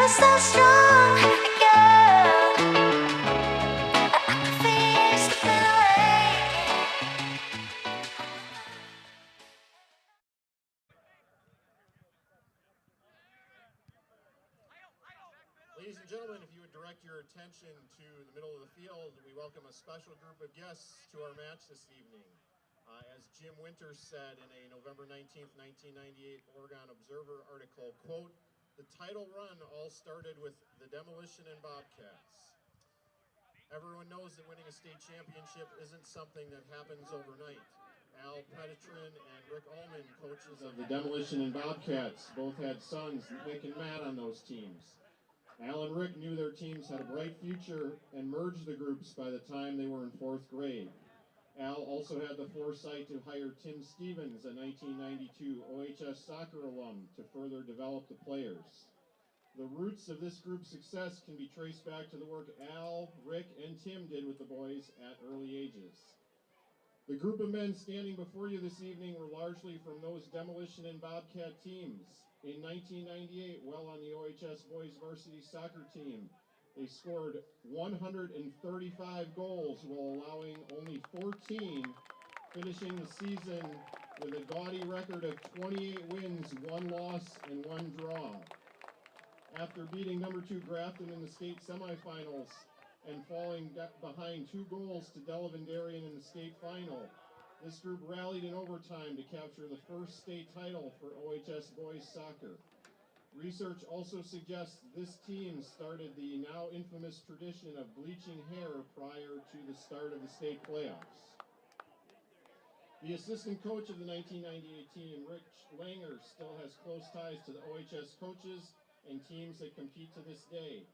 you're so strong, girl. I can feel you slipping away. Ladies and gentlemen, if you would direct your attention to the middle of the field, we welcome a special group of guests to our match this evening. As Jim Winters said in a November 19th, 1998 Oregon Observer article, quote, "The title run all started with the Demolition and Bobcats." Everyone knows that winning a state championship isn't something that happens overnight. Al Petitrin and Rick Ullman, coaches of the Demolition and Bobcats, both had sons, Nick and Matt, on those teams. Al and Rick knew their teams had a bright future and merged the groups by the time they were in 4th grade. Al also had the foresight to hire Tim Stevens, a 1992 OHS soccer alum, to further develop the players. The roots of this group's success can be traced back to the work Al, Rick, and Tim did with the boys at early ages. The group of men standing before you this evening were largely from those Demolition and Bobcat teams. In 1998, well on the OHS boys varsity soccer team, they scored 135 goals while allowing only 14, finishing the season with a gaudy record of 28 wins, 1 loss, and 1 draw. After beating number 2 Grafton in the state semifinals and falling behind 2 goals to Delavan Darien in the state final, this group rallied in overtime to capture the first state title for OHS boys soccer. Research also suggests this team started the now infamous tradition of bleaching hair prior to the start of the state playoffs. The assistant coach of the 1998 team, Rich Langer, still has close ties to the OHS coaches and teams that compete to this day.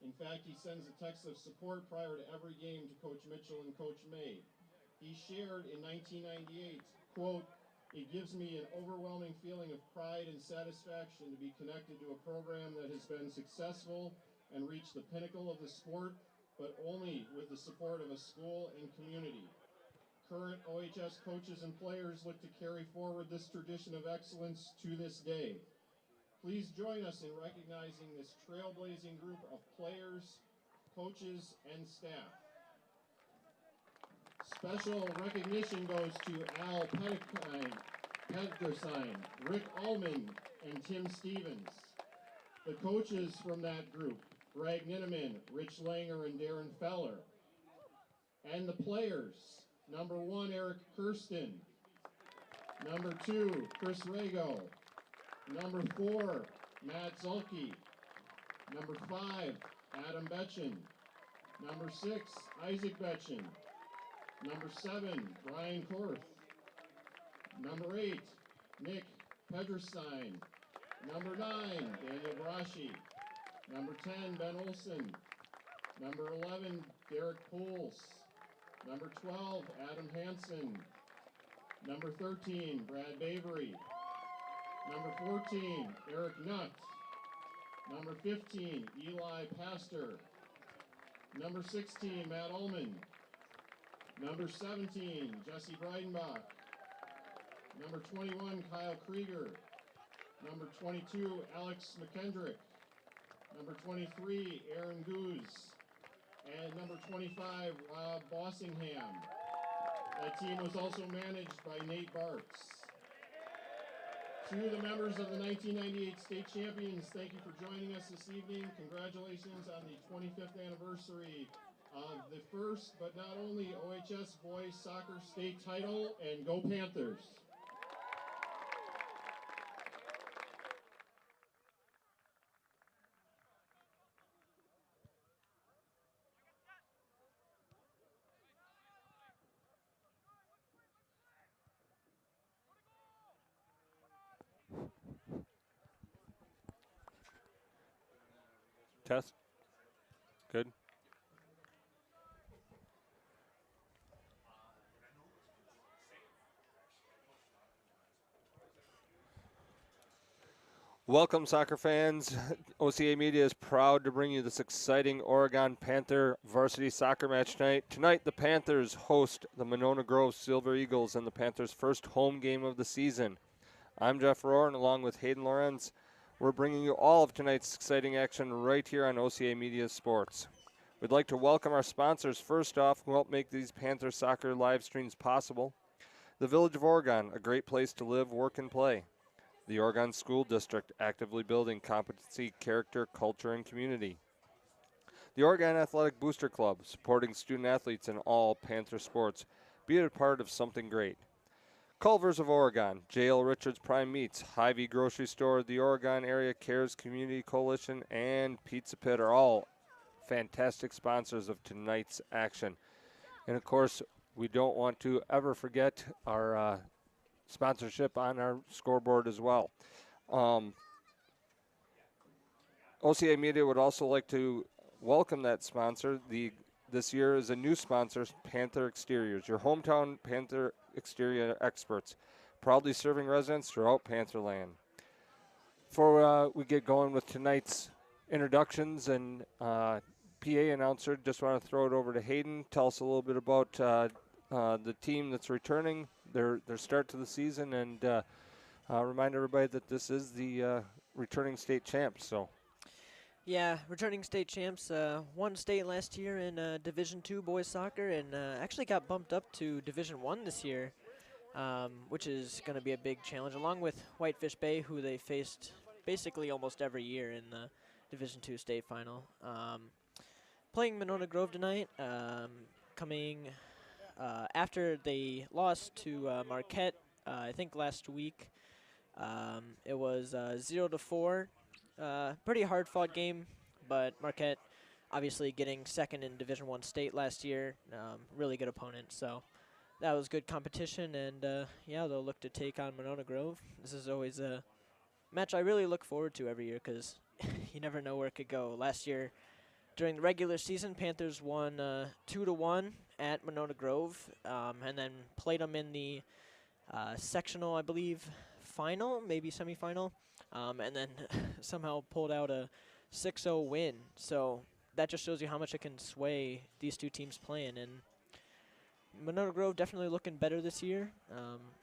In fact, he sends a text of support prior to every game to Coach Mitchell and Coach May. He shared in 1998, quote, "It gives me an overwhelming feeling of pride and satisfaction to be connected to a program that has been successful and reached the pinnacle of the sport, but only with the support of a school and community. Current OHS coaches and players look to carry forward this tradition of excellence to this day. Please join us in recognizing this trailblazing group of players, coaches, and staff." Special recognition goes to Al Petitrin, Rick Ullman, and Tim Stevens. The coaches from that group, Greg Ninneman, Rich Langer, and Darren Feller. And the players, number 1, Eric Kirsten. Number 2, Chris Rago. Number 4, Matt Zulke. Number 5, Adam Betchen. Number 6, Isaac Betchen. Number 7, Brian Korth. Number 8, Nick Pedrstein. Number 9, Daniel Brashi. Number 10, Ben Olson. Number 11, Derek Pools. Number 12, Adam Hansen. Number 13, Brad Bavery. Number 14, Eric Nutt. Number 15, Eli Pastor. Number 16, Matt Ullman. Number 17, Jesse Breidenbach. Number 21, Kyle Krieger. Number 22, Alex McKendrick. Number 23, Aaron Goose. And number 25, Rob Bossingham. That team was also managed by Nate Bartz. To the members of the 1998 state champions, thank you for joining us this evening. Congratulations on the 25th anniversary of the first, but not only, OHS boys soccer state title, and go Panthers. Test. Good. Welcome, soccer fans. OCA Media is proud to bring you this exciting Oregon Panther varsity soccer match tonight. Tonight, the Panthers host the Monona Grove Silver Eagles in the Panthers' first home game of the season. I'm Jeff Rohr, and along with Hayden Lorenz, We're bringing you all of tonight's exciting action right here on OCA Media Sports. We'd like to welcome our sponsors first off who help make these Panther soccer live streams possible. The Village of Oregon, a great place to live, work, and play. The Oregon School District, actively building competency, character, culture, and community. The Oregon Athletic Booster Club, supporting student athletes in all Panther sports. Be a part of something great. Culver's of Oregon, J.L. Richards Prime Meats, Hy-Vee Grocery Store, the Oregon Area Cares Community Coalition, and Pizza Pit are all fantastic sponsors of tonight's action. And of course, we don't want to ever forget our sponsorship on our scoreboard as well. OCA Media would also like to welcome that sponsor. This year is a new sponsor, Panther Exteriors, your hometown Panther exterior experts, proudly serving residents throughout Pantherland. Before we get going with tonight's introductions and PA announcer, just want to throw it over to Hayden. Tell us a little bit about the team that's returning, their start to the season, and remind everybody that this is the returning state champs. So. Yeah, returning state champs, won state last year in Division II boys soccer, and actually got bumped up to Division I this year, which is going to be a big challenge, along with Whitefish Bay, who they faced basically almost every year in the Division II state final. Playing Monona Grove tonight, coming after they lost to Marquette, I think last week. It was 0-4. Pretty hard-fought game, but Marquette obviously getting second in Division I state last year. Really good opponent, so that was good competition, and yeah, they'll look to take on Monona Grove. This is always a match I really look forward to every year because you never know where it could go. Last year, during the regular season, Panthers won 2-1 at Monona Grove, and then played them in the sectional, I believe, final, maybe semifinal. And then somehow pulled out a 6-0 win. So that just shows you how much it can sway these two teams playing. And Monona Grove definitely looking better this year.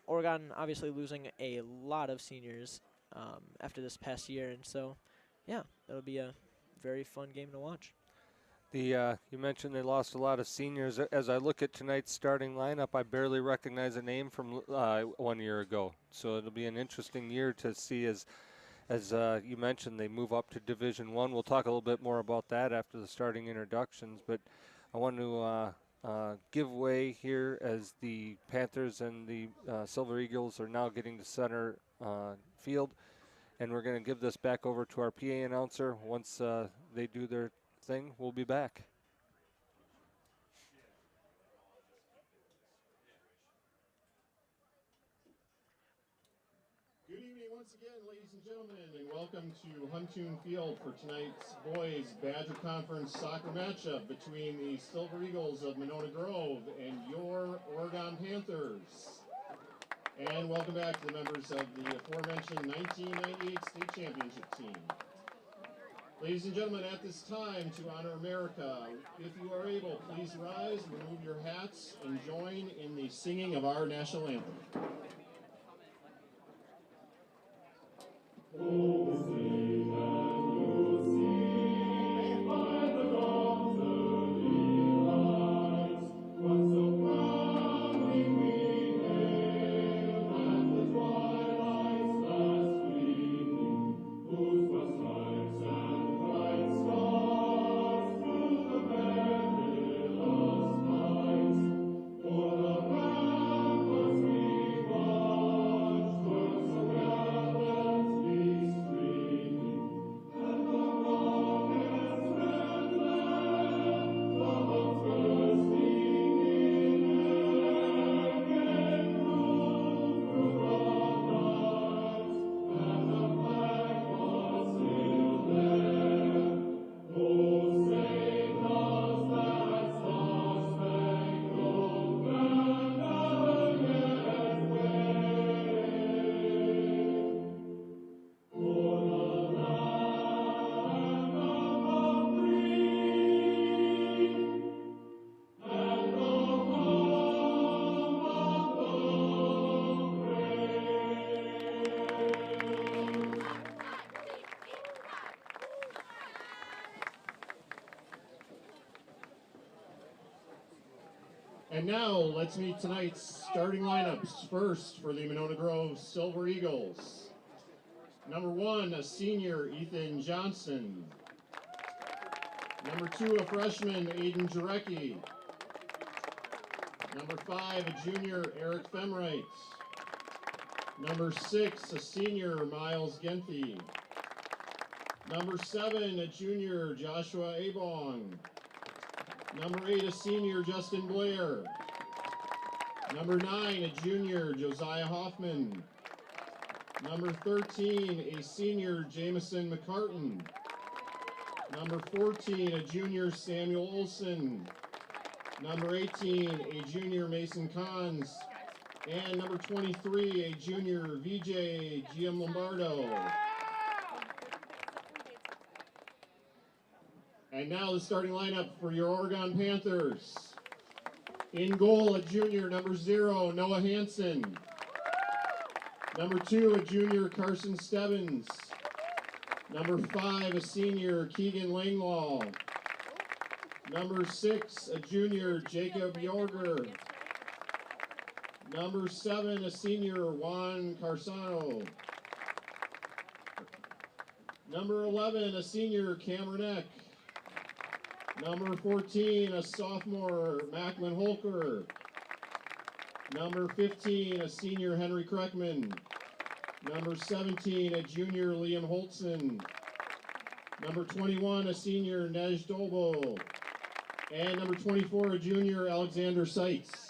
Oregon obviously losing a lot of seniors after this past year. And so, yeah, it'll be a very fun game to watch. You mentioned they lost a lot of seniors. As I look at tonight's starting lineup, I barely recognize a name from 1 year ago. So it'll be an interesting year to see as you mentioned, they move up to Division I. We'll talk a little bit more about that after the starting introductions. But I want to give way here as the Panthers and the Silver Eagles are now getting to center field. And we're going to give this back over to our PA announcer. Once they do their thing, we'll be back. Good evening once again, ladies and gentlemen, and welcome to Huntoon Field for tonight's boys Badger Conference soccer matchup between the Silver Eagles of Monona Grove and your Oregon Panthers. And welcome back to the members of the aforementioned 1998 state championship team. Ladies and gentlemen, at this time, to honor America, if you are able, please rise, remove your hats, and join in the singing of our national anthem. And now let's meet tonight's starting lineups. First, for the Monona Grove Silver Eagles. Number 1, a senior, Ethan Johnson. Number 2, a freshman, Aiden Jarecki. Number 5, a junior, Eric Femright. Number 6, a senior, Miles Genthy. Number 7, a junior, Joshua Abong. Number 8, a senior, Justin Blair. Number 9, a junior, Josiah Hoffman. Number 13, a senior, Jamison McCartan. Number 14, a junior, Samuel Olson. Number 18, a junior, Mason Cons. And number 23, a junior, VJ GM Lombardo. And now the starting lineup for your Oregon Panthers. In goal, a junior, number 0, Noah Hansen. Number 2, a junior, Carson Stebbins. Number 5, a senior, Keegan Langlaw. Number 6, a junior, Jacob Yorger. Number 7, a senior, Juan Carsano. Number 11, a senior, Cameron Eck. Number 14, a sophomore, Macklin Holker. Number 15, a senior, Henry Kreckman. Number 17, a junior, Liam Holtzen. Number 21, a senior, Nej Dobo. And number 24, a junior, Alexander Seitz.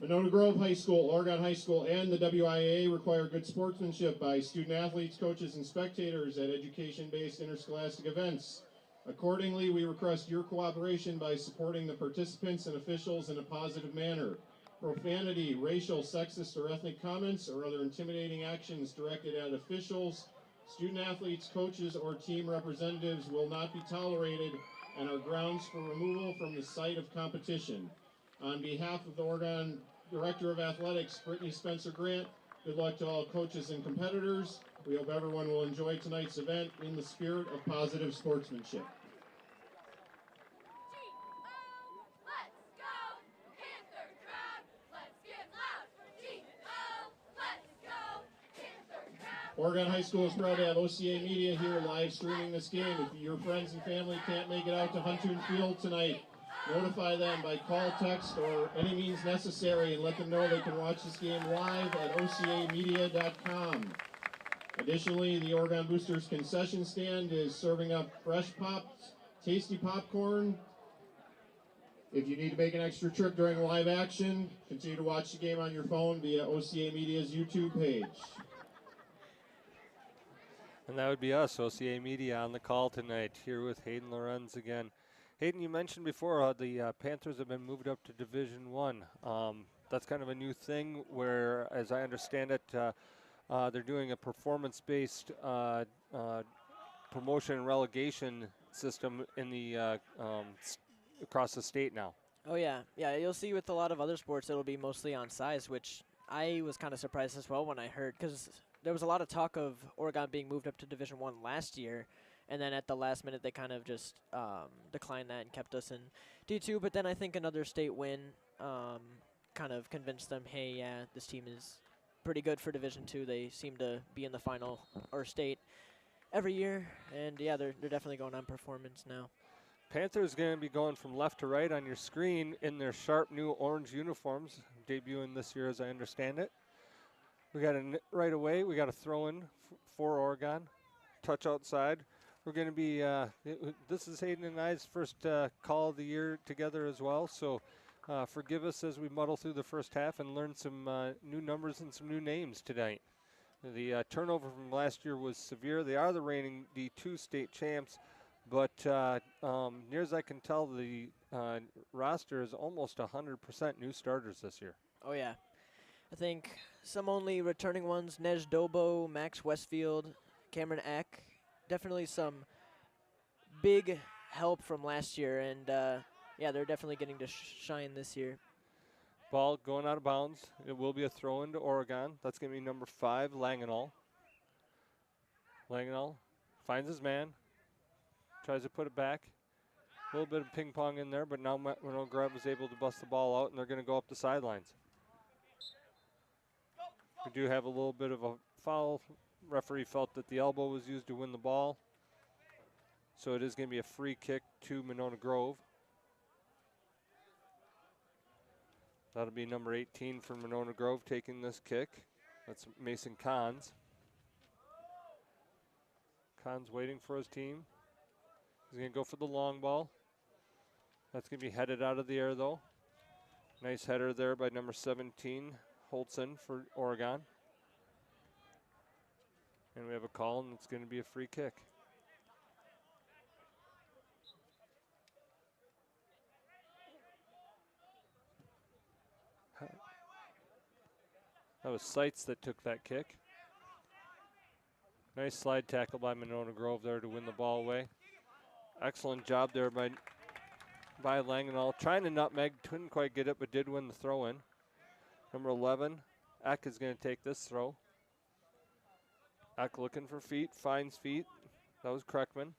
Monona Grove High School, Oregon High School, and the WIAA require good sportsmanship by student athletes, coaches, and spectators at education-based interscholastic events. Accordingly, we request your cooperation by supporting the participants and officials in a positive manner. Profanity, racial, sexist, or ethnic comments, or other intimidating actions directed at officials, student athletes, coaches, or team representatives will not be tolerated and are grounds for removal from the site of competition. On behalf of the Oregon Director of Athletics, Brittany Spencer Grant, good luck to all coaches and competitors. We hope everyone will enjoy tonight's event in the spirit of positive sportsmanship. Oregon High School is proud to have OCA Media here live streaming this game. If your friends and family can't make it out to Huntoon Field tonight, notify them by call, text, or any means necessary and let them know they can watch this game live at ocamedia.com. Additionally, the Oregon Boosters concession stand is serving up fresh popped, tasty popcorn. If you need to make an extra trip during live action, continue to watch the game on your phone via OCA Media's YouTube page. And that would be us, OCA Media, on the call tonight, here with Hayden Lorenz again. Hayden, you mentioned before how the Panthers have been moved up to Division One. That's kind of a new thing where, as I understand it, they're doing a performance-based promotion and relegation system in the across the state now. Oh yeah, you'll see with a lot of other sports it'll be mostly on size, which I was kind of surprised as well when I heard, because there was a lot of talk of Oregon being moved up to Division One last year, and then at the last minute they kind of just declined that and kept us in D2. But then I think another state win kind of convinced them, hey, yeah, this team is pretty good for Division Two. They seem to be in the final or state every year, and yeah, they're definitely going on performance now. Panthers going to be going from left to right on your screen in their sharp new orange uniforms, debuting this year as I understand it. We got right away, we got a throw in for Oregon, touch outside. We're going to be, this is Hayden and I's first call of the year together as well, so forgive us as we muddle through the first half and learn some new numbers and some new names tonight. The turnover from last year was severe. They are the reigning D2 state champs, but near as I can tell, the roster is almost 100% new starters this year. Oh yeah, I think some only returning ones: Nej Dobo, Max Westfield, Cameron Eck. Definitely some big help from last year, and yeah, they're definitely getting to shine this year. Ball going out of bounds. It will be a throw into Oregon. That's going to be number 5, Langenall. Langenall finds his man, tries to put it back. A little bit of ping pong in there, but now Monona Grove was able to bust the ball out, and they're going to go up the sidelines. We do have a little bit of a foul. Referee felt that the elbow was used to win the ball. So it is going to be a free kick to Monona Grove. That'll be number 18 for Monona Grove taking this kick. That's Mason Kahns. Kahns waiting for his team. He's going to go for the long ball. That's going to be headed out of the air, though. Nice header there by number 17, Holtzen for Oregon. And we have a call, and it's going to be a free kick. That was Seitz that took that kick. Nice slide tackle by Monona Grove there to win the ball away. Excellent job there by Langenall. Trying to nutmeg, couldn't quite get it, but did win the throw in. Number 11, Eck is going to take this throw. Eck looking for feet, finds feet. That was Kreckman,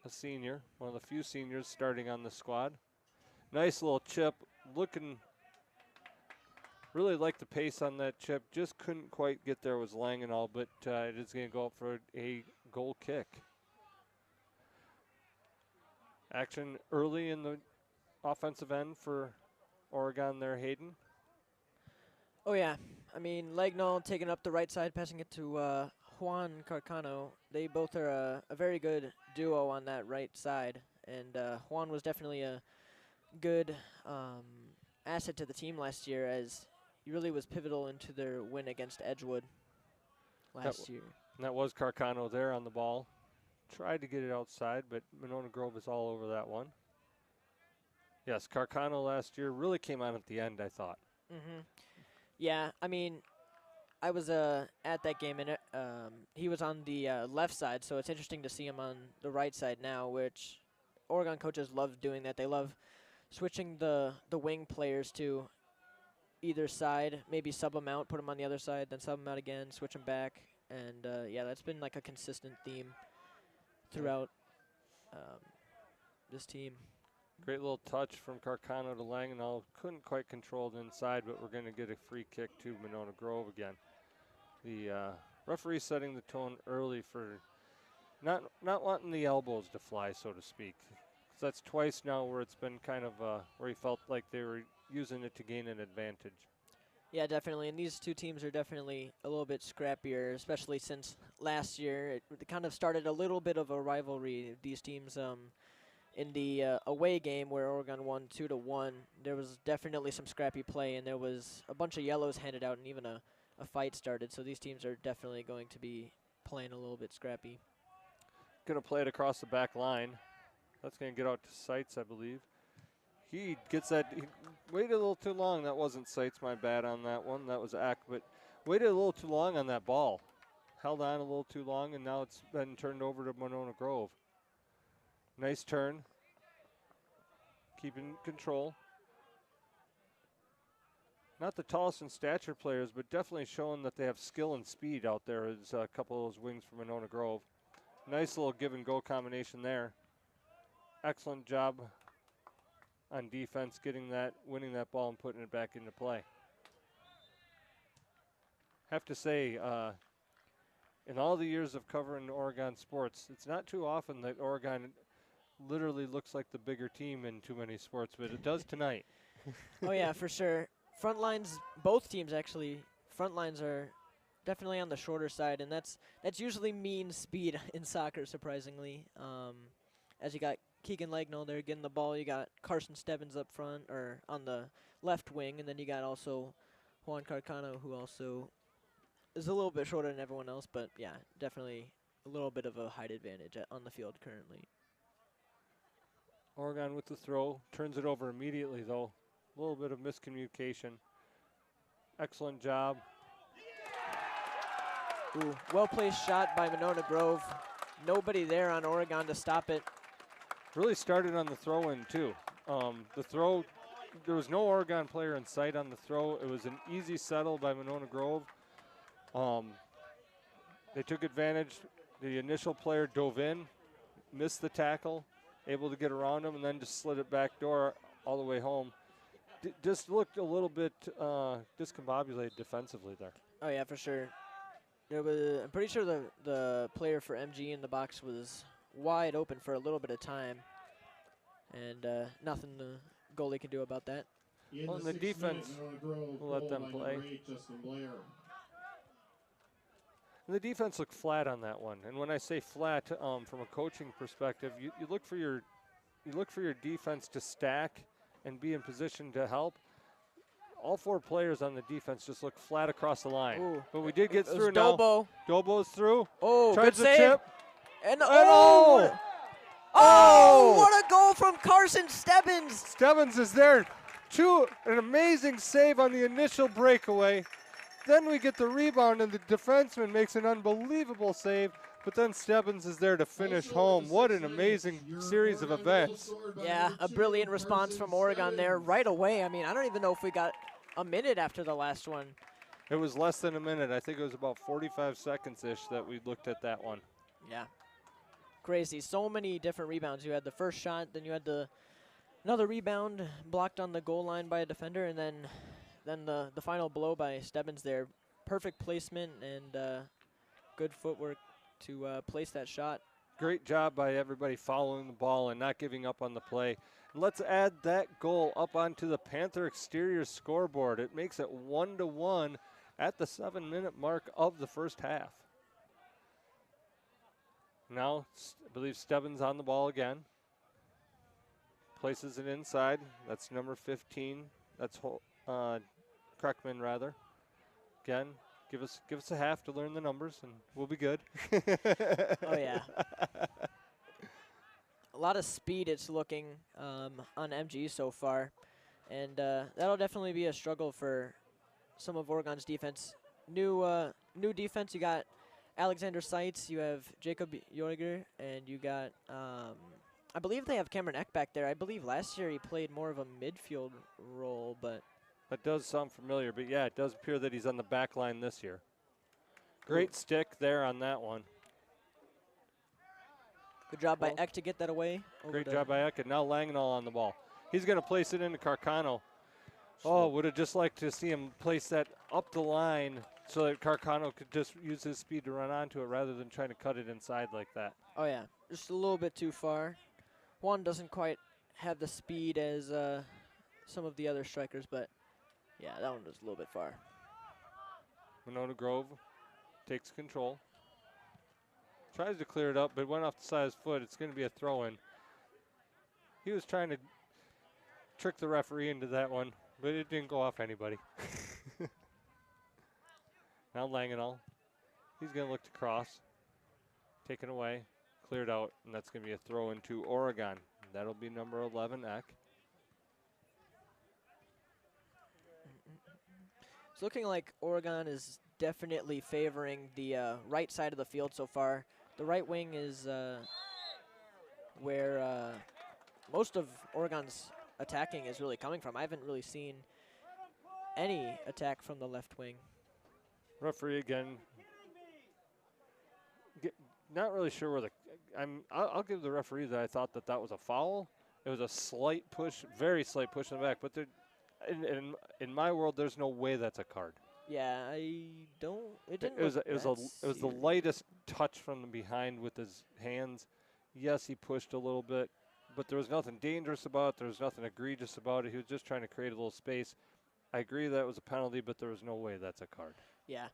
a senior, one of the few seniors starting on the squad. Nice little chip, looking. Really liked the pace on that chip. Just couldn't quite get there was Langenall, but it is going to go up for a goal kick. Action early in the offensive end for Oregon there, Hayden. Oh, yeah. I mean, Langenall taking up the right side, passing it to Juan Carcano. They both are a very good duo on that right side. And Juan was definitely a good asset to the team last year, as he really was pivotal into their win against Edgewood last year. And that was Carcano there on the ball. Tried to get it outside, but Monona Grove is all over that one. Yes, Carcano last year really came on at the end, I thought. Mm-hmm. Yeah, I mean, I was at that game, and he was on the left side, so it's interesting to see him on the right side now, which Oregon coaches love doing that. They love switching the wing players to either side, maybe sub them out, put them on the other side, then sub them out again, switch them back. And, yeah, that's been like a consistent theme throughout this team. Great little touch from Carcano to Langenall. Couldn't quite control it inside, but we're going to get a free kick to Monona Grove again. The referee setting the tone early for not wanting the elbows to fly, so to speak. 'Cause that's twice now where it's been kind of where he felt like they were using it to gain an advantage. Yeah, definitely. And these two teams are definitely a little bit scrappier, especially since last year. It kind of started a little bit of a rivalry. These teams in the away game where Oregon won 2-1, there was definitely some scrappy play, and there was a bunch of yellows handed out, and even a fight started. So these teams are definitely going to be playing a little bit scrappy. Going to play it across the back line. That's going to get out to Seitz, I believe. He gets that. He waited a little too long. That wasn't Seitz, my bad on that one. That was Ack, but waited a little too long on that ball. Held on a little too long, and now it's been turned over to Monona Grove. Nice turn. Keeping control. Not the tallest in stature players, but definitely showing that they have skill and speed out there as a couple of those wings from Monona Grove. Nice little give and go combination there. Excellent job on defense, getting that, winning that ball and putting it back into play. Have to say, in all the years of covering Oregon sports, it's not too often that Oregon literally looks like the bigger team in too many sports, but it does tonight. Oh, yeah, for sure. Front lines, both teams actually, front lines are definitely on the shorter side, and that's usually means speed in soccer, surprisingly. As you got Keegan Lagnall there getting the ball, you got Carson Stebbins up front, or on the left wing, and then you got also Juan Carcano, who also is a little bit shorter than everyone else, but yeah, definitely a little bit of a height advantage on the field currently. Oregon with the throw, turns it over immediately though. A little bit of miscommunication. Excellent job. Ooh, well-placed shot by Monona Grove. Nobody there on Oregon to stop it. Really started on the throw-in too. The throw, there was no Oregon player in sight on the throw. It was an easy settle by Monona Grove. They took advantage. The initial player dove in, missed the tackle, able to get around him and then just slid it back door all the way home. Just looked a little bit discombobulated defensively there. Oh yeah, for sure. I'm pretty sure the player for MG in the box was wide open for a little bit of time, and nothing the goalie can do about that. Well, in the defense, we'll let them play. And the defense looked flat on that one. And when I say flat, from a coaching perspective, you look for your defense to stack and be in position to help. All 4 players on the defense just look flat across the line. Ooh. But we did get through Dobo. now. Dobo's through. Oh, Tries good the save. chip. And Oh! Oh, what a goal from Carson Stebbins. Stebbins is there. An amazing save on the initial breakaway. Then we get the rebound, and the defenseman makes an unbelievable save. But then Stebbins is there to finish home. What an amazing series of events. Yeah, a brilliant response from Oregon there right away. I mean, I don't even know if we got a minute after the last one. It was less than a minute. I think it was about 45 seconds-ish that we looked at that one. Yeah. Crazy. So many different rebounds. You had the first shot, then you had another rebound blocked on the goal line by a defender, and then the final blow by Stebbins there. Perfect placement and good footwork to place that shot. Great job by everybody following the ball and not giving up on the play. Let's add that goal up onto the Panther exterior scoreboard. It makes it 1-1 at the 7-minute mark of the first half. Now, I believe Stebbins on the ball again. Places it inside. That's number 15. That's Kreckman, rather. Again, give us a half to learn the numbers, and we'll be good. Oh, yeah. A lot of speed it's looking on MG so far, and that'll definitely be a struggle for some of Oregon's defense. New defense, you got Alexander Seitz, you have Jacob Jorger, and you got, I believe they have Cameron Eck back there. I believe last year he played more of a midfield role, but. That does sound familiar, but yeah, it does appear that he's on the back line this year. Great stick there on that one. Good job by Eck to get that away. Great job by Eck, and now Langenall on the ball. He's going to place it into Carcano. Oh, would have just liked to see him place that up the line so that Carcano could just use his speed to run onto it rather than trying to cut it inside like that. Oh, yeah, just a little bit too far. Juan doesn't quite have the speed as some of the other strikers, but yeah, that one was a little bit far. Monona Grove takes control. Tries to clear it up, but went off the side of his foot. It's going to be a throw-in. He was trying to trick the referee into that one, but it didn't go off anybody. Now Langenall. He's going to look to cross. Taken away. Cleared out, and that's going to be a throw into Oregon. That'll be number 11, Eck. It's looking like Oregon is definitely favoring the right side of the field so far. The right wing is where most of Oregon's attacking is really coming from. I haven't really seen any attack from the left wing. Referee again. Not really sure where I'll give the referee that I thought that was a foul. It was a slight push, very slight push in the back, but in my world, there's no way that's a card. Yeah, I don't. It didn't. It was the lightest touch from the behind with his hands. Yes, he pushed a little bit, but there was nothing dangerous about it. There was nothing egregious about it. He was just trying to create a little space. I agree that was a penalty, but there was no way that's a card. Yeah,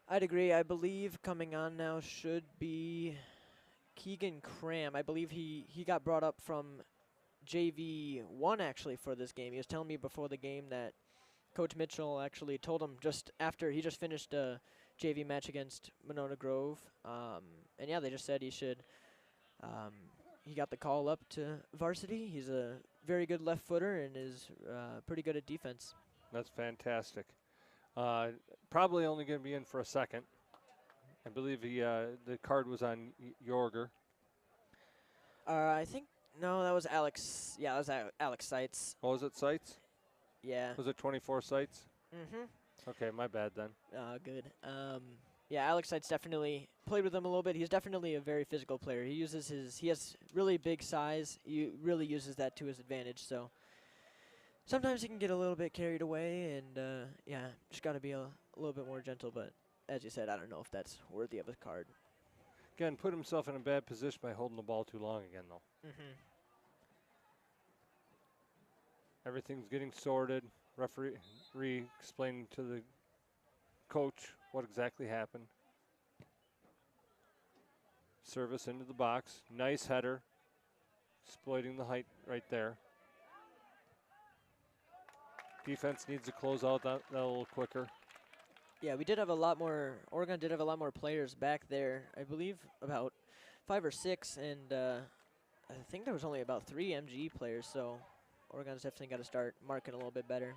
I'd agree. I believe coming on now should be Keegan Cram. I believe he got brought up from JV1 actually for this game. He was telling me before the game that Coach Mitchell actually told him just after he just finished a JV match against Monona Grove. And yeah, they just said he should. He got the call up to varsity. He's a very good left footer and is pretty good at defense. That's fantastic. Probably only going to be in for a second. I believe the card was on Jorger. I think, no, that was Alex. Yeah, that was Alex Seitz. Oh, was it Seitz? Yeah. Was it 24 Seitz? Mm-hmm. Okay, my bad then. Good. Yeah, Alex Seitz definitely played with him a little bit. He's definitely a very physical player. He has really big size. He really uses that to his advantage. So sometimes he can get a little bit carried away, and yeah, just got to be a little bit more gentle. But as you said, I don't know if that's worthy of a card. Again, put himself in a bad position by holding the ball too long again, though. Everything's getting sorted. Referee explaining to the coach what exactly happened. Service into the box. Nice header. Exploiting the height right there. Defense needs to close out that a little quicker. Yeah, we did have a lot more. Oregon did have a lot more players back there. I believe about 5 or 6, and I think there was only about 3 MG players. So Oregon's definitely got to start marking a little bit better.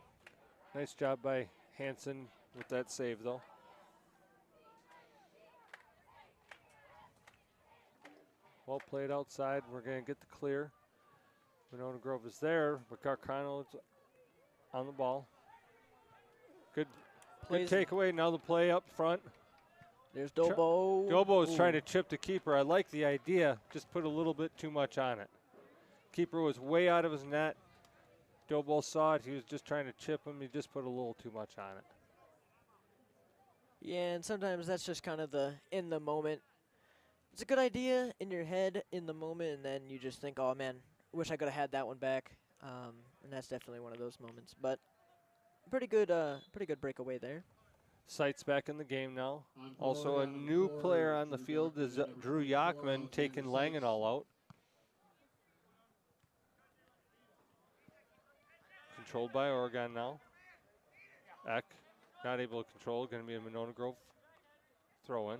Nice job by Hansen with that save, though. Well played outside. We're going to get the clear. Monona Grove is there, but Carcano is on the ball. Good takeaway. Now the play up front. There's Dobo. Dobo is trying to chip the keeper. I like the idea. Just put a little bit too much on it. Keeper was way out of his net. Dobo saw it. He was just trying to chip him. He just put a little too much on it. Yeah, and sometimes that's just kind of the in the moment. It's a good idea in your head in the moment, and then you just think, oh, man, wish I could have had that one back. And that's definitely one of those moments. But pretty good breakaway there. Sights back in the game now. Also a new player on the field is Drew Yachman taking Langenall out. Controlled by Oregon now. Eck not able to control. Going to be a Monona Grove throw in.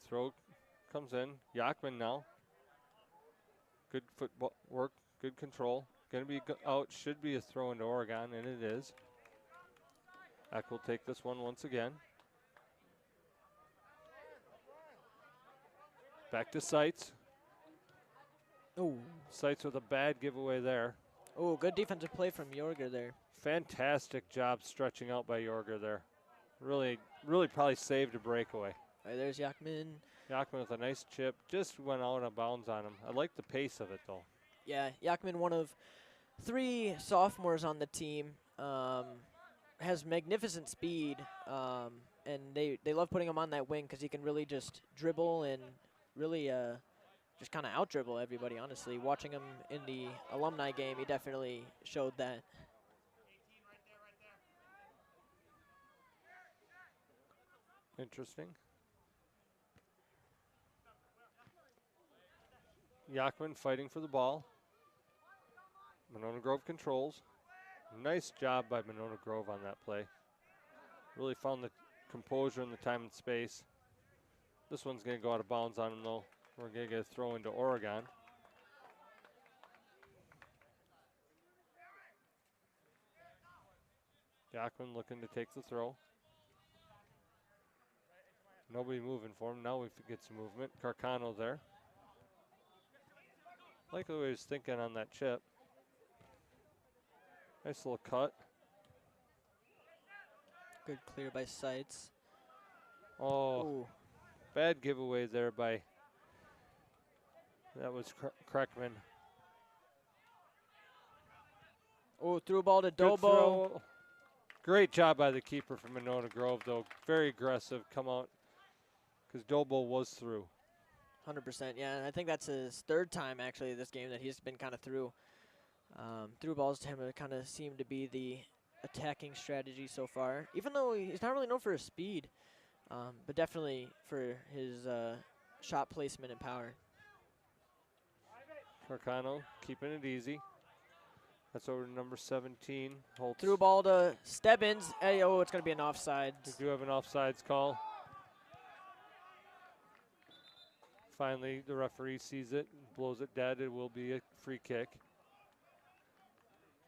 Throw comes in. Yachman now. Good football work. Good control. Going to be out. Should be a throw into Oregon, and it is. Eck will take this one once again. Back to Sights. Oh. Sights with a bad giveaway there. Oh, good defensive play from Jorger there. Fantastic job stretching out by Jorger there. Really probably saved a breakaway. All right, there's Yachman. Yachman with a nice chip. Just went out of bounds on him. I like the pace of it, though. Yeah, Yachman, one of 3 sophomores on the team, has magnificent speed, and they love putting him on that wing because he can really just dribble and really just kind of out-dribble everybody, honestly. Watching him in the alumni game, he definitely showed that. Interesting. Yachman fighting for the ball. Monona Grove controls. Nice job by Monona Grove on that play. Really found the composure and the time and space. This one's going to go out of bounds on him, though. We're going to get a throw into Oregon. Yachman looking to take the throw. Nobody moving for him. Now we get some movement. Carcano there. Like the way he was thinking on that chip. Nice little cut. Good clear by Sights. Oh, Ooh. bad giveaway there by, that was Kreckman. Oh, threw a ball to Good Dobo. throw. Great job by the keeper from Monona Grove, though. Very aggressive, come out, because Dobo was through. 100%, yeah. And I think that's his 3rd time, actually, this game that he's been kind of through. Through balls to him kind of seemed to be the attacking strategy so far, even though he's not really known for his speed, but definitely for his shot placement and power. Carcano keeping it easy. That's over to number 17. Holtz. Threw a ball to Stebbins. Hey, oh, it's going to be an offside. We do have an offsides call. Finally, the referee sees it, blows it dead. It will be a free kick.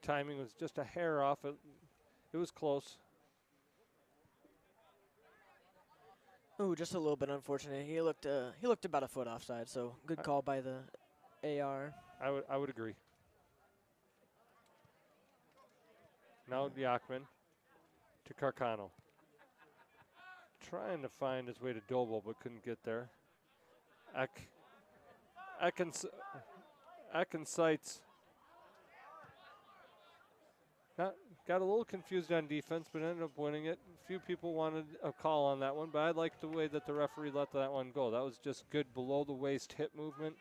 Timing was just a hair off. It was close. Oh, just a little bit unfortunate. He looked about a foot offside, so good call by the AR. I would agree. Now Yakman to Carcano. Trying to find his way to Doble, but couldn't get there. Sights. Got a little confused on defense, but ended up winning it. A few people wanted a call on that one, but I liked the way that the referee let that one go. That was just good below the waist hip movement.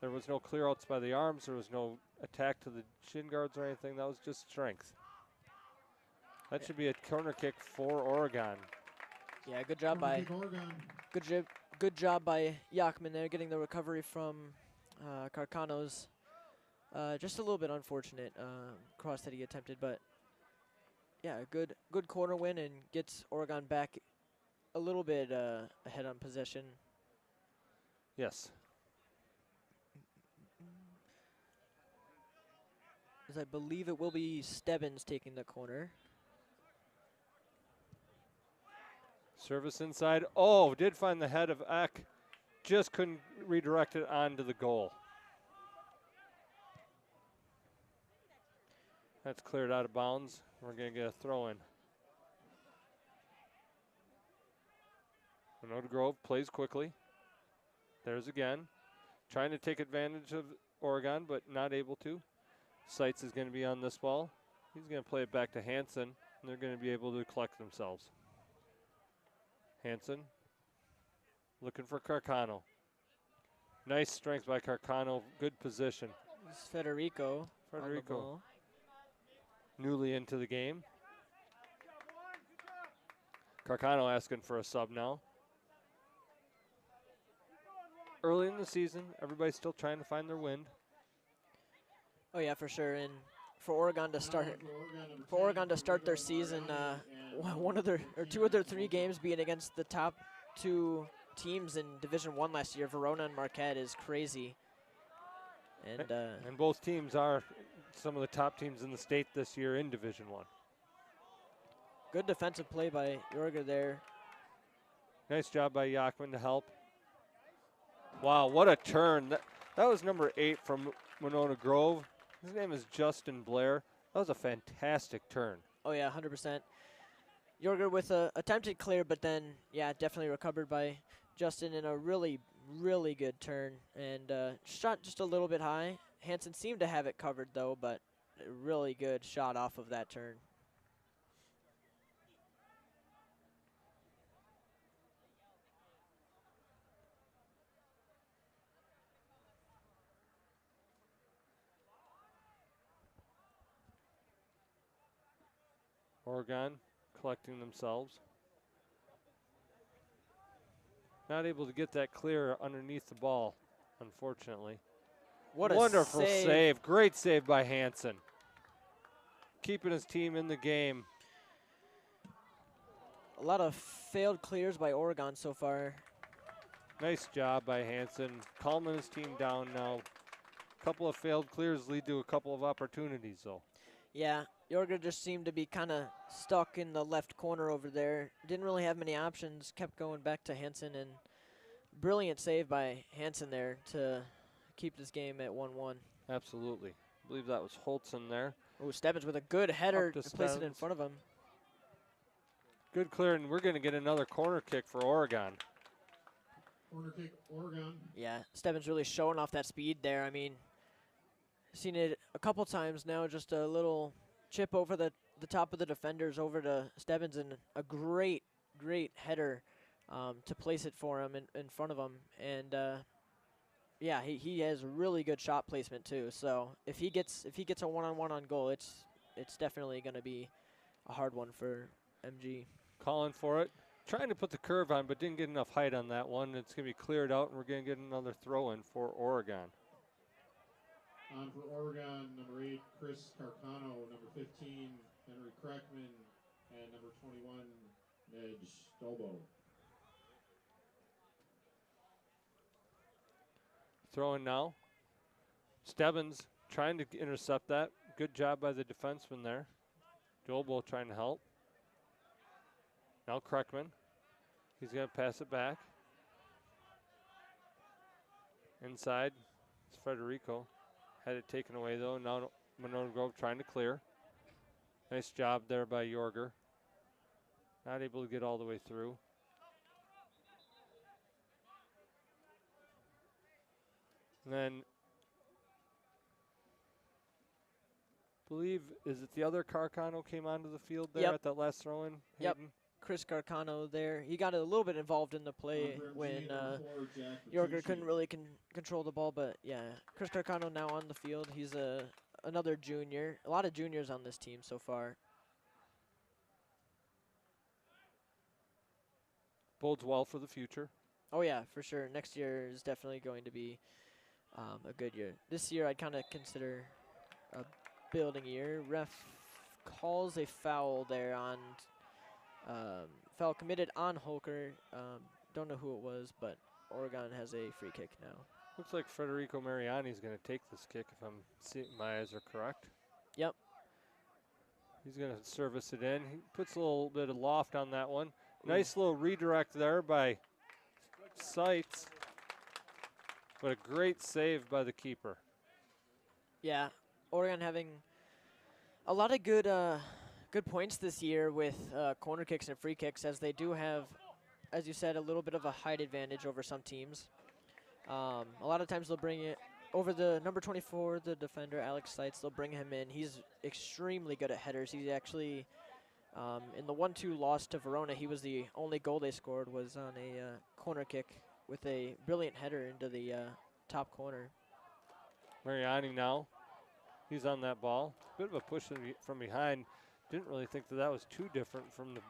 There was no clear outs by the arms. There was no attack to the shin guards or anything. That was just strength. That should be a corner kick for Oregon. Yeah, good job by good job by Yakman there, getting the recovery from Carcano's. Just a little bit unfortunate cross that he attempted, but yeah, good corner win and gets Oregon back a little bit ahead on possession. Yes. As I believe it will be Stebbins taking the corner. Service inside. Oh, did find the head of Eck. Just couldn't redirect it onto the goal. That's cleared out of bounds. We're going to get a throw in. Monona Grove plays quickly. There's again. Trying to take advantage of Oregon, but not able to. Seitz is going to be on this ball. He's going to play it back to Hansen, and they're going to be able to collect themselves. Hansen looking for Carcano. Nice strength by Carcano. Good position. It's Federico. Newly into the game. Carcano asking for a sub now. Early in the season, everybody's still trying to find their wind. Oh yeah, for sure. And for Oregon to start their season, two of their three games being against the top two teams in Division I last year, Verona and Marquette, is crazy. And both teams are some of the top teams in the state this year in Division I. Good defensive play by Jorger there. Nice job by Yakman to help. Wow, what a turn. That was number 8 from Monona Grove. His name is Justin Blair. That was a fantastic turn. Oh yeah, 100%. Jorger with a attempted clear, but then, yeah, definitely recovered by Justin in a really, really good turn. And shot just a little bit high. Hansen seemed to have it covered, though, but a really good shot off of that turn. Oregon collecting themselves. Not able to get that clear underneath the ball, unfortunately. What a wonderful save. Great save by Hansen. Keeping his team in the game. A lot of failed clears by Oregon so far. Nice job by Hansen. Calming his team down now. A couple of failed clears lead to a couple of opportunities, though. Yeah, Jorger just seemed to be kind of stuck in the left corner over there. Didn't really have many options. Kept going back to Hansen, and brilliant save by Hansen there to keep this game at 1-1. Absolutely. I believe that was Holtzen there. Oh, Stebbins with a good header to place it in Stebbins. front of him. Good clear, and we're going to get another corner kick for Oregon. Corner kick, Oregon. Yeah, Stebbins really showing off that speed there. I mean, seen it a couple times now, just a little chip over the top of the defenders over to Stebbins, and a great header to place it for him in front of him. And yeah, he has really good shot placement too. So if he gets a one-on-one on goal, it's definitely going to be a hard one for MG. Calling for it. Trying to put the curve on, but didn't get enough height on that one. It's going to be cleared out, and we're going to get another throw-in for Oregon. On for Oregon, number 8, Chris Carcano, number 15, Henry Kreckman, and number 21, Nedge Dolbo. Throwing now. Stebbins trying to intercept that. Good job by the defenseman there. Dolbo trying to help. Now Kreckman. He's going to pass it back. Inside. It's Federico. Had it taken away, though. Now Monona Grove trying to clear. Nice job there by Yorger. Not able to get all the way through. And then, believe, is it the other Carcano came onto the field there Yep. at that last throw-in? Yep. Hayden? Chris Carcano there. He got a little bit involved in the play when Yorger couldn't really control the ball, but yeah, Chris Carcano now on the field. He's another junior. A lot of juniors on this team so far. Bodes well for the future. Oh yeah, for sure. Next year is definitely going to be a good year. This year I'd kind of consider a building year. Ref calls a foul there on foul committed on Holker. Don't know who it was, but Oregon has a free kick now. Looks like Federico Mariani is going to take this kick if I'm seeing my eyes are correct. Yep. He's going to service it in. He puts a little bit of loft on that one. Nice little redirect there by Seitz. But a great save by the keeper. Yeah, Oregon having a lot of good points this year with corner kicks and free kicks, as they do have, as you said, a little bit of a height advantage over some teams. A lot of times they'll bring it over the number 24, the defender, Alex Seitz. They'll bring him in. He's extremely good at headers. He's actually, in the 1-2 loss to Verona, he was the only goal they scored was on a corner kick with a brilliant header into the top corner. Mariani now. He's on that ball. Bit of a push from behind. Didn't really think that was too different from the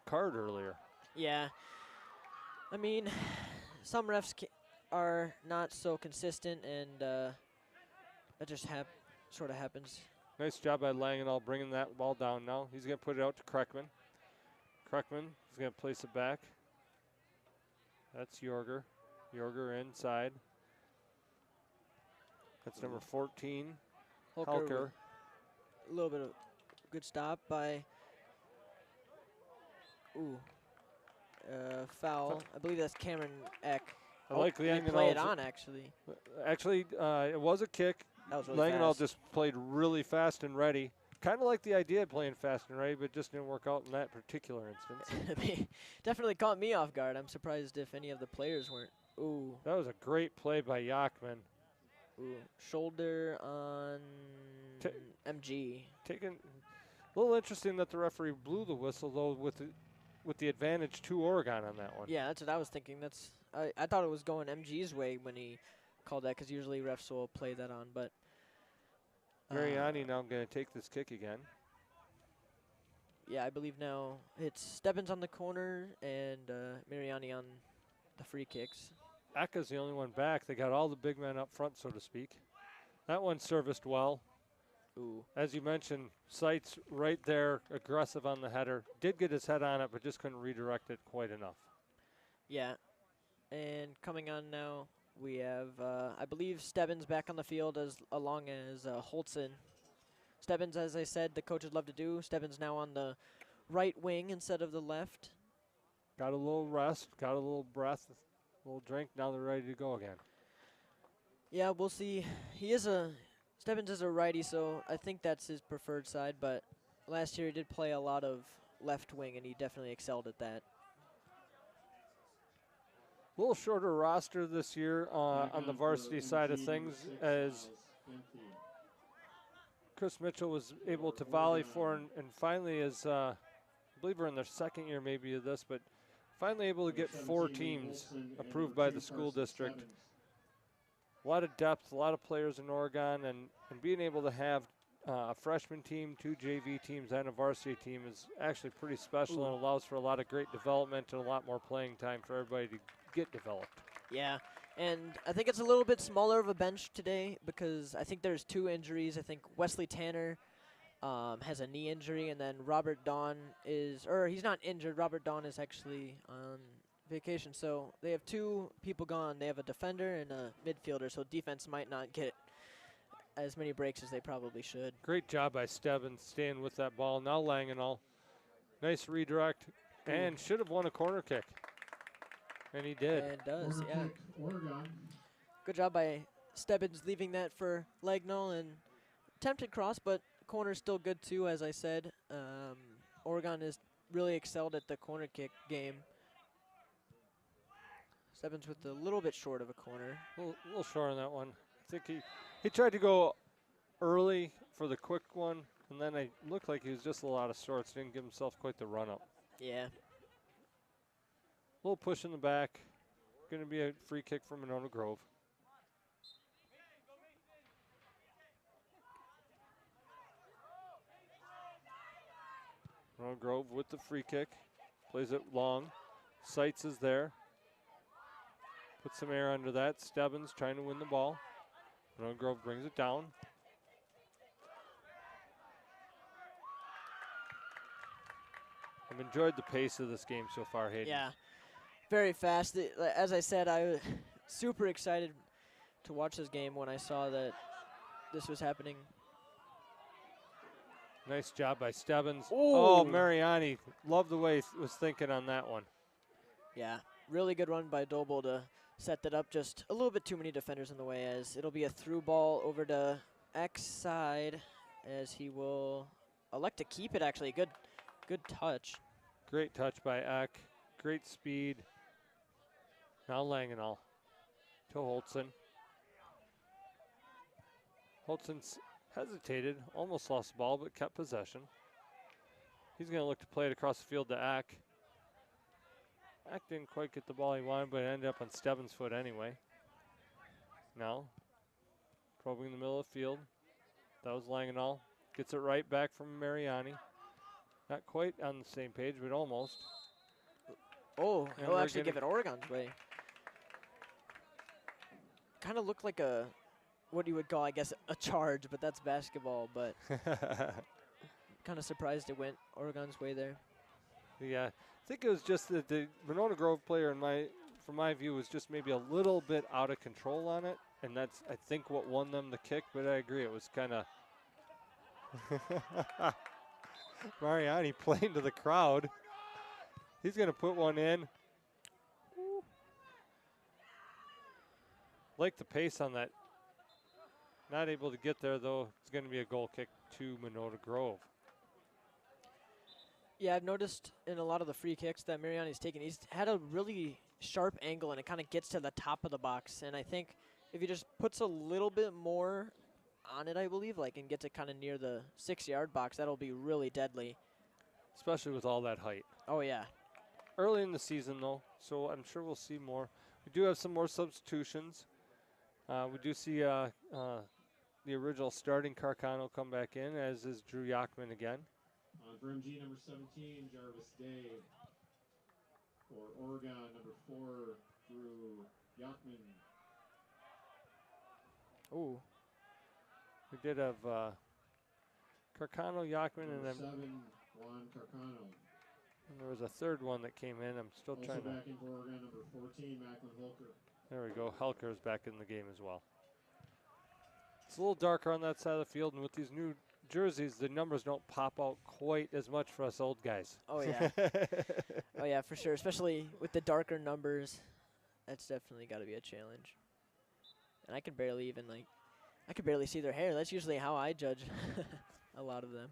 card earlier. Yeah. I mean, some refs are not so consistent, and that just sort of happens. Nice job by Langenall bringing that ball down now. He's going to put it out to Kreckman. Kreckman is going to place it back. That's Yorger. Yorger inside. That's number 14, Helker. A little bit of good stop by, foul. I believe that's Cameron Eck. I like they Langenall. play it on, actually. Actually, it was a kick. That was really Langenall fast. just played really fast and ready. Kind of like the idea of playing fast and ready, but just didn't work out in that particular instance. They definitely caught me off guard. I'm surprised if any of the players weren't. Ooh. That was a great play by Yachman. Ooh. Shoulder on MG. Taken a little interesting that the referee blew the whistle, though, with the advantage to Oregon on that one. Yeah, that's what I was thinking. I thought it was going MG's way when he called that, because usually refs will play that on, but. Mariani now going to take this kick again. Yeah, I believe now it's Stebbins on the corner and Mariani on the free kicks. Eka's the only one back. They got all the big men up front, so to speak. That one serviced well. Ooh. As you mentioned, Seitz right there, aggressive on the header. Did get his head on it, but just couldn't redirect it quite enough. Yeah. And coming on now, we have, I believe, Stebbins back on the field along as Holtzen. Stebbins, as I said, the coaches love to do. Stebbins now on the right wing instead of the left. Got a little rest, got a little breath, a little drink. Now they're ready to go again. Yeah, we'll see. Stebbins is a righty, so I think that's his preferred side. But last year he did play a lot of left wing, and he definitely excelled at that. A little shorter roster this year on the varsity side of things, as Chris Mitchell was able to volley for and finally is, I believe we're in their second year maybe of this, but finally able to get 4 teams approved by the school district. A lot of depth, a lot of players in Oregon, and being able to have a freshman team, 2 JV teams, and a varsity team is actually pretty special and allows for a lot of great development and a lot more playing time for everybody to get developed. Yeah, and I think it's a little bit smaller of a bench today because I think there's 2 injuries. I think Wesley Tanner has a knee injury, and then Robert Dawn he's not injured. Robert Dawn is actually on vacation, so they have 2 people gone. They have a defender and a midfielder, so defense might not get as many breaks as they probably should. Great job by Stebbins staying with that ball. Now Langenall, nice redirect, and should have won a corner kick. And he did. And does, Corner yeah. kick, Oregon. Good job by Stebbins leaving that for Legnall, and attempted cross, but corner's still good too, as I said. Oregon has really excelled at the corner kick game. Stebbins with a little bit short of a corner. A little short on that one. I think he tried to go early for the quick one, and then it looked like he was just a lot of sorts. Didn't give himself quite the run up. Yeah. Little push in the back. Going to be a free kick from Monona Grove. Monona Grove with the free kick. Plays it long. Seitz is there. Put some air under that. Stebbins trying to win the ball. Monona Grove brings it down. I've enjoyed the pace of this game so far, Hayden. Yeah. Very fast. As I said, I was super excited to watch this game when I saw that this was happening. Nice job by Stebbins. Ooh. Oh, Mariani. Love the way he was thinking on that one. Yeah, really good run by Doble to set that up. Just a little bit too many defenders in the way, as it'll be a through ball over to X side, as he will elect to keep it, actually. Good touch. Great touch by Eck. Great speed. Now Langenall to Holtzen. Holtzen's hesitated, almost lost the ball, but kept possession. He's going to look to play it across the field to Eck. Eck didn't quite get the ball he wanted, but it ended up on Stebbins' foot anyway. Now, probing in the middle of the field. That was Langenall. Gets it right back from Mariani. Not quite on the same page, but almost. Oh, And he'll we're actually give it Oregon's way. Kind of looked like what you would call, I guess, a charge, but that's basketball. But kind of surprised it went Oregon's way there. Yeah, I think it was just that the Monona Grove player, from my view, was just maybe a little bit out of control on it, and that's, I think, what won them the kick. But I agree, it was kind of Mariani playing to the crowd. He's going to put one in. Like the pace on that. Not able to get there, though. It's going to be a goal kick to Monona Grove. Yeah, I've noticed in a lot of the free kicks that Mariani's taken, he's had a really sharp angle, and it kind of gets to the top of the box. And I think if he just puts a little bit more on it, I believe, and gets it kind of near the 6-yard box, that'll be really deadly. Especially with all that height. Oh, yeah. Early in the season, though, so I'm sure we'll see more. We do have some more substitutions. We do see the original starting Carcano come back in, as is Drew Yachman again. For MG number 17, Jarvis Day. For Oregon, number 4, Drew Yachman. Ooh. We did have Carcano, Yachman, and Number then 7, Juan Carcano. and there was a third one that came in. I'm still Also trying to. back in for Oregon, number 14, Macklin Holker. There we go. Helker's back in the game as well. It's a little darker on that side of the field, and with these new jerseys, the numbers don't pop out quite as much for us old guys. Oh, yeah. Oh, yeah, for sure. Especially with the darker numbers. That's definitely got to be a challenge. And I can barely see their hair. That's usually how I judge a lot of them.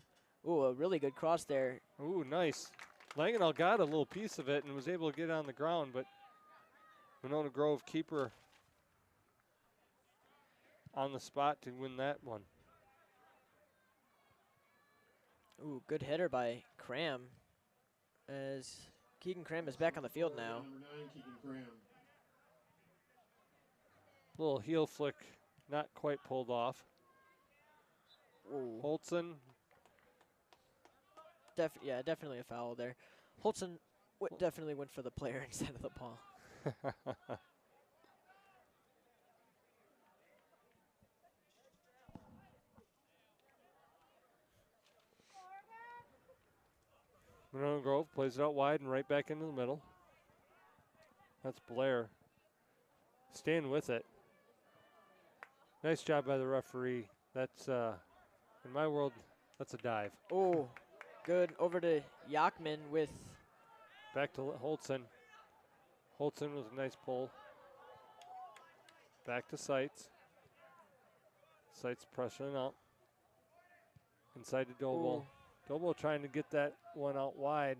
Ooh, a really good cross there. Ooh, nice. Langenall got a little piece of it and was able to get it on the ground, but Monona Grove keeper on the spot to win that one. Ooh, good header by Cram, as Keegan Cram is back on the field now. Number 9, Keegan Graham. Little heel flick, not quite pulled off. Ooh. Holtzen, Yeah, definitely a foul there. Holtzen definitely went for the player instead of the ball. Monona Grove plays it out wide and right back into the middle. That's Blair. Staying with it. Nice job by the referee. That's, in my world, that's a dive. Oh, good. Over to Yachman with... Back to Holtzen. Holtzen with a nice pull. Back to Seitz. Sights pressuring out. Inside to Doble. Doble trying to get that one out wide.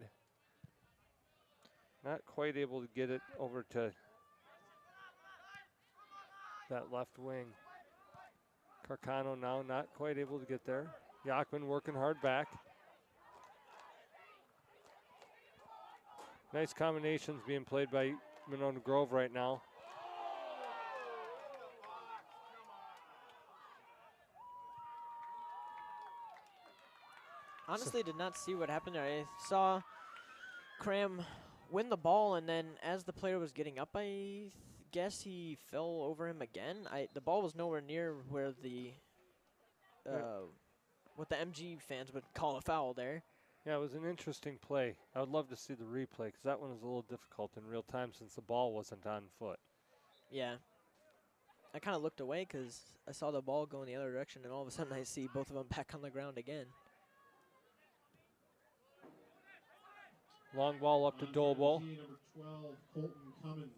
Not quite able to get it over to that left wing. Carcano now not quite able to get there. Yachman working hard back. Nice combinations being played by Monona Grove right now. Honestly, did not see what happened there. I saw Cram win the ball, and then as the player was getting up, I guess he fell over him again. The ball was nowhere near where the what the MG fans would call a foul there. Yeah, it was an interesting play. I would love to see the replay because that one was a little difficult in real time since the ball wasn't on foot. Yeah. I kind of looked away because I saw the ball go in the other direction, and all of a sudden I see both of them back on the ground again. Long ball up to Dolbo. Number 12, Colton Cummins.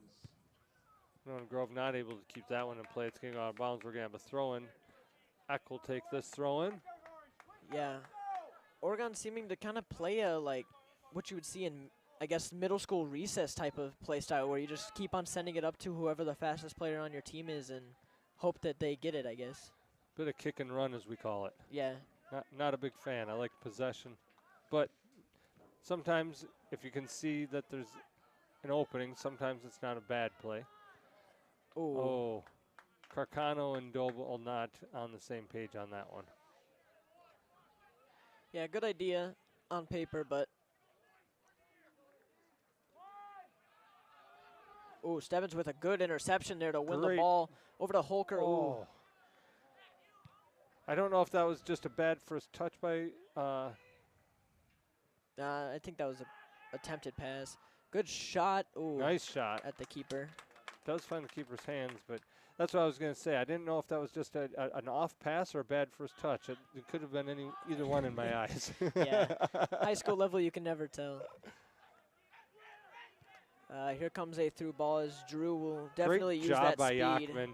Monona Grove not able to keep that one in play. It's getting out of bounds. We're going to have a throw in. Eck will take this throw in. Yeah. Oregon seeming to kind of play like what you would see in, I guess, middle school recess type of play style where you just keep on sending it up to whoever the fastest player on your team is and hope that they get it, I guess. Bit of kick and run, as we call it. Yeah. Not a big fan. I like possession. But sometimes if you can see that there's an opening, sometimes it's not a bad play. Ooh. Oh, Carcano and Doble not on the same page on that one. Yeah, good idea on paper, but. Ooh, Stebbins with a good interception there to win the ball over to Holker. Oh. Ooh. I don't know if that was just a bad first touch by. I think that was an attempted pass. Good shot. Ooh. Nice shot. At the keeper. Does find the keeper's hands, but that's what I was going to say. I didn't know if that was just an off pass or a bad first touch. It could have been either one in my eyes. Yeah, high school level, you can never tell. Here comes a through ball as Drew will definitely use that speed. Great job by Yachman.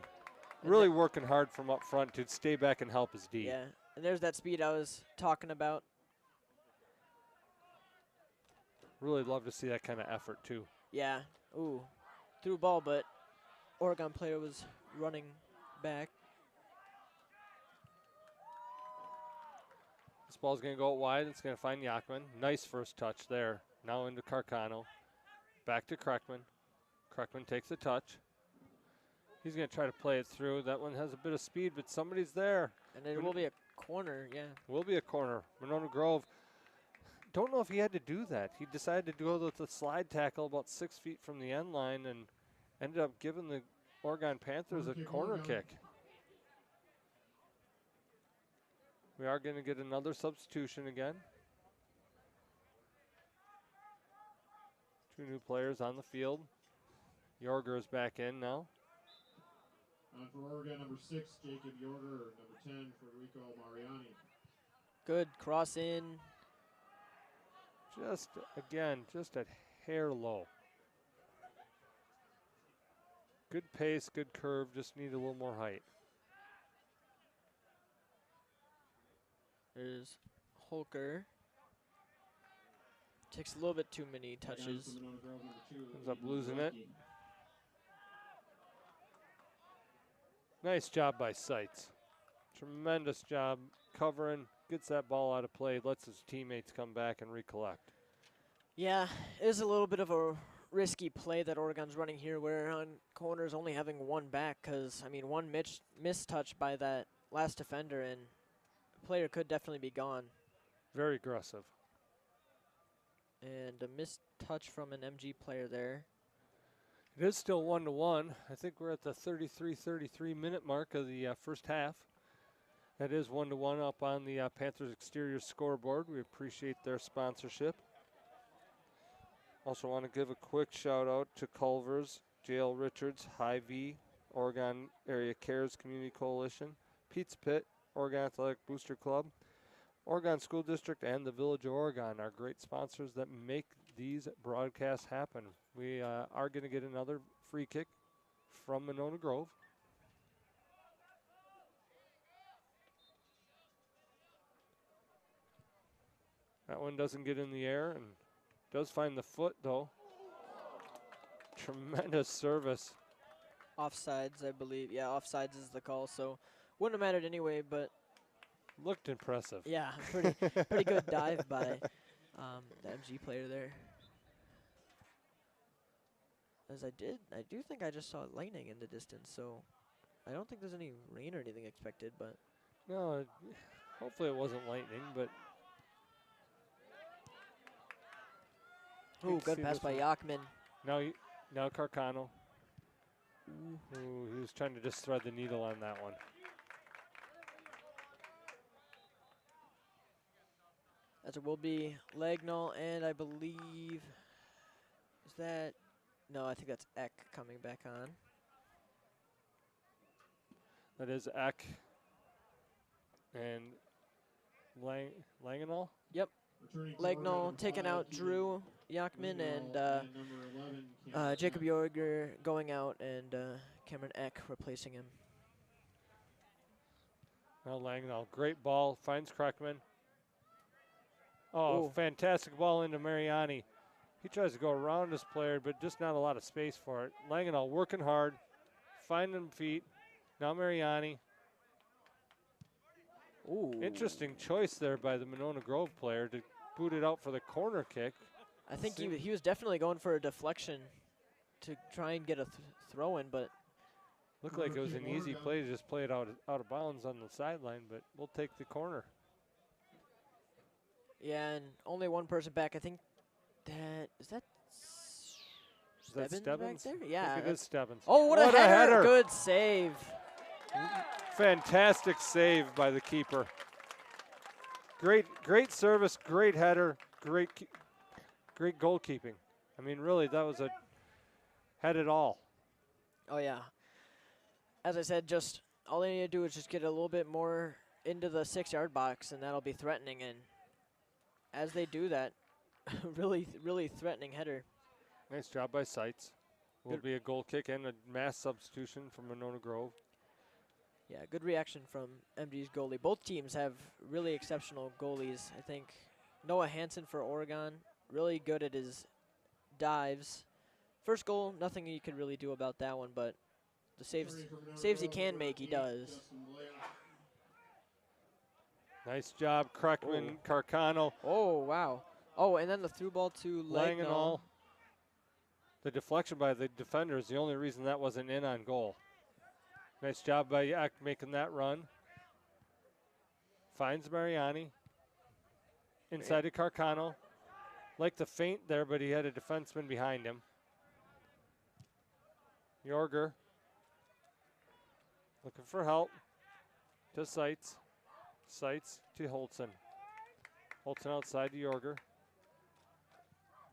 Really working hard from up front to stay back and help his D. Yeah, and there's that speed I was talking about. Really love to see that kind of effort, too. Yeah. Ooh, through ball, but Oregon player was running back. This ball's going to go out wide. It's going to find Yachman. Nice first touch there. Now into Carcano. Back to Kreckman. Kreckman takes a touch. He's going to try to play it through. That one has a bit of speed, but somebody's there. And it will be a corner, yeah. Will be a corner. Monona Grove. Don't know if he had to do that. He decided to go with the slide tackle about 6 feet from the end line and ended up giving the Oregon Panthers a corner kick. We are going to get another substitution again. 2 new players on the field. Yorger is back in now. For Oregon, number 6, Jacob Yorger. Number 10, Federico Mariani. Good cross in. Just a hair low. Good pace, good curve, just need a little more height. There's Holker. Takes a little bit too many touches. Ends up losing it. Nice job by Seitz. Tremendous job covering, gets that ball out of play, lets his teammates come back and recollect. Yeah, it is a little bit of a risky play that Oregon's running here, where on corners only having one back, because, I mean, one missed touch by that last defender, and the player could definitely be gone. Very aggressive. And a missed touch from an MG player there. It is still 1-1. I think we're at the 33 minute mark of the first half. That is 1-1 up on the Panthers exterior scoreboard. We appreciate their sponsorship. Also want to give a quick shout out to Culver's, J.L. Richards, Hy-Vee, Oregon Area Cares Community Coalition, Pete's Pit, Oregon Athletic Booster Club, Oregon School District, and the Village of Oregon are great sponsors that make these broadcasts happen. We are going to get another free kick from Monona Grove. That one doesn't get in the air and does find the foot, though. Tremendous service. Offsides, I believe. Yeah, offsides is the call, so wouldn't have mattered anyway, but Looked impressive. yeah, pretty good dive by the MG player there. As I do think I just saw lightning in the distance, so I don't think there's any rain or anything expected, but No, hopefully it wasn't lightning, but. ooh, good pass by Yachman. Now Carcano. Ooh, he was trying to just thread the needle on that one. As it will be Lagnall, and I believe, is that, no, I think that's Eck coming back on. That is Eck and Langenall. Yep, Returning to Lagnall Oregon, taking out Drew Yachman, and number 11, Jacob Jorger going out, and Cameron Eck replacing him. Now Langenall, great ball, finds Kreckman. Oh, Ooh. fantastic ball into Mariani. He tries to go around his player, but just not a lot of space for it. Langenall working hard, finding feet. Now Mariani. Ooh. Interesting choice there by the Monona Grove player to boot it out for the corner kick. I think he was definitely going for a deflection to try and get a throw in, but Looked like it was an easy play to just play it out of bounds on the sideline, but we'll take the corner. yeah, and only one person back. I think is that that Stebbins Stebbins? back there? I Yeah. think it is Stebbins. Oh, what a header! Good save. Fantastic save by the keeper. Great service, great header, great goalkeeping. I mean, really, that was had it all. Oh yeah. As I said, just all they need to do is just get a little bit more into the 6-yard box, and that'll be threatening. And as they do that, really threatening header. Nice job by Seitz. Will be a goal kick and a mass substitution from Monona Grove. Yeah, good reaction from MG's goalie. Both teams have really exceptional goalies. I think Noah Hansen for Oregon, really good at his dives. First goal, nothing you could really do about that one, but the saves he can make, he does. Nice job, Kreckman, Carcano, Oh, wow. Oh, and then the through ball to Lagnall. The deflection by the defender is the only reason that wasn't in on goal. Nice job by Eck making that run. Finds Mariani. Inside to Carcano. Like the feint there, but he had a defenseman behind him. Jorger. Looking for help. To Seitz. Seitz to Holtzen. Holtzen outside to Jorger.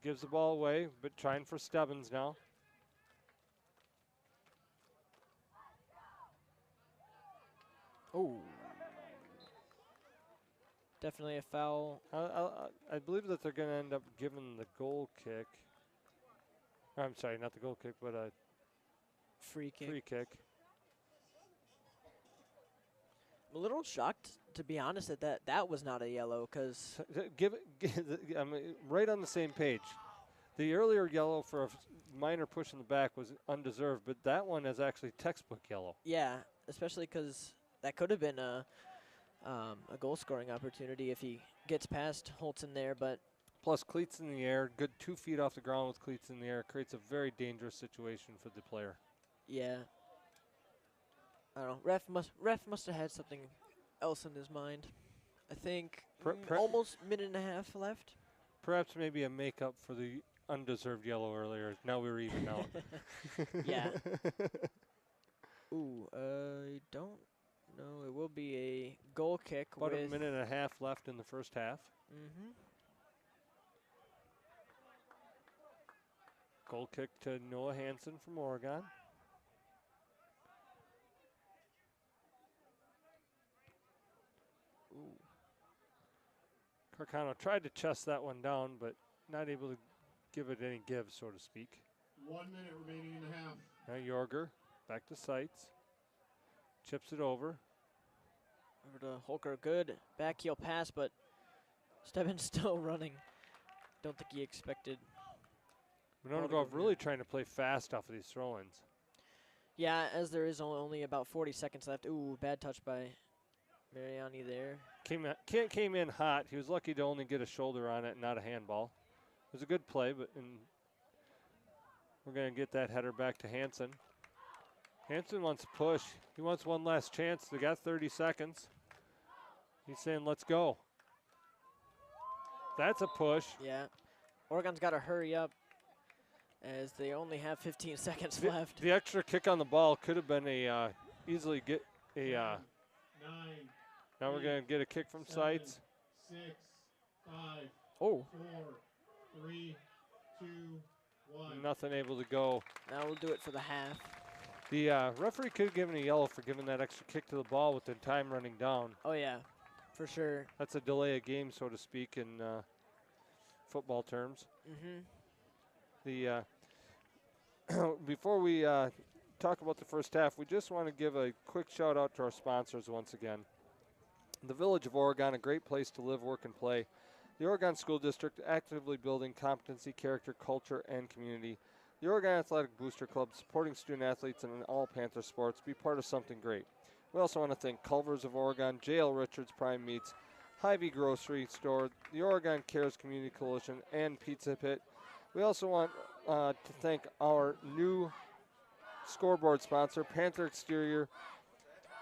Gives the ball away, but trying for Stebbins now. Oh. Definitely a foul. I believe that they're going to end up giving the goal kick. I'm sorry, not the goal kick, but a Free kick. free kick. I'm a little shocked, to be honest, that was not a yellow, because I mean, right on the same page. The earlier yellow for a minor push in the back was undeserved, but that one is actually textbook yellow. yeah, especially because that could have been a goal-scoring opportunity if he gets past Holtzen there, but Plus cleats in the air, good 2 feet off the ground with cleats in the air, creates a very dangerous situation for the player. yeah. I don't know. Ref must have had something else in his mind. I think almost minute and a half left. Perhaps maybe a makeup for the undeserved yellow earlier. Now we're even out. Yeah. Ooh, I don't know. It will be a goal kick About with a minute and a half left in the first half. Mm-hmm. Goal kick to Noah Hansen from Oregon. Ooh. Carcano tried to chest that one down, but not able to give it any give, so to speak. 1 minute remaining in the half. Now Jorger, back to Seitz. Chips it over. Over to Holker. Good back heel pass, but Stebbins still running. Don't think he expected. Monona Grove really trying to play fast off of these throw-ins. Yeah, as there is only about 40 seconds left. Ooh, bad touch by Mariani there. Came in hot. He was lucky to only get a shoulder on it and not a handball. It was a good play, but we're going to get that header back to Hansen. Hansen wants to push. He wants one last chance. They got 30 seconds. He's saying, let's go. That's a push. Yeah. Oregon's got to hurry up as they only have 15 seconds left. The extra kick on the ball could have been easily get a. 9. Now we're going to get a kick from 7, sights. 6, 5, Oh. 4, 3, 2, 1. Nothing able to go. Now we'll do it for the half. The referee could have given a yellow for giving that extra kick to the ball with the time running down. Oh, yeah, for sure. That's a delay of game, so to speak, in football terms. The before we talk about the first half, we just want to give a quick shout out to our sponsors once again. The Village of Oregon, a great place to live, work, and play. The Oregon School District, actively building competency, character, culture, and community. The Oregon Athletic Booster Club, supporting student athletes in all Panther sports. Be part of something great. We also want to thank Culver's of Oregon, J.L. Richards Prime Meats, Hy-Vee Grocery Store, the Oregon Cares Community Coalition, and Pizza Pit. We also want to thank our new scoreboard sponsor, Panther Exterior,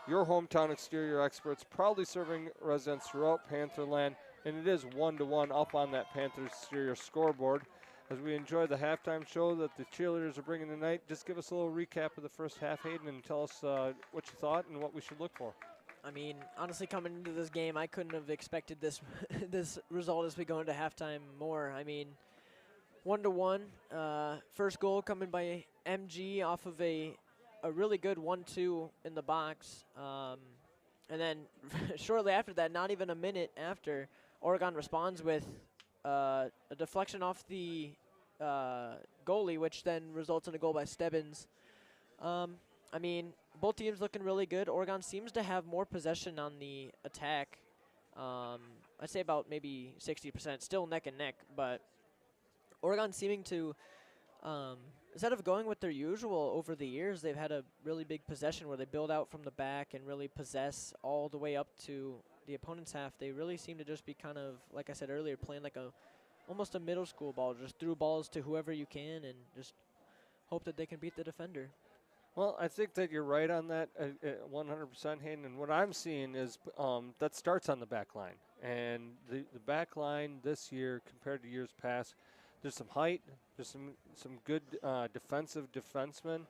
your hometown exterior experts, proudly serving residents throughout Pantherland, and it is 1-to-1 up on that Panther Exterior scoreboard. As we enjoy the halftime show that the cheerleaders are bringing tonight, just give us a little recap of the first half, Hayden, and tell us what you thought and what we should look for. I mean, honestly, coming into this game, I couldn't have expected this this result as we go into halftime more. I mean, 1-to-1. First goal coming by MG off of a really good 1-2 in the box. And then shortly after that, not even a minute after, Oregon responds with a deflection off the goalie, which then results in a goal by Stebbins. I mean, both teams looking really good. Oregon seems to have more possession on the attack. I'd say about maybe 60%, still neck and neck, but Oregon seeming to, instead of going with their usual over the years, they've had a really big possession where they build out from the back and really possess all the way up to the opponent's half. They really seem to just be kind of, like I said earlier, playing like almost a middle school ball, just through balls to whoever you can and just hope that they can beat the defender. Well, I think that you're right on that 100%, Hayden. And what I'm seeing is that starts on the back line. And the back line this year compared to years past, there's some height, there's some good defensive defensemen.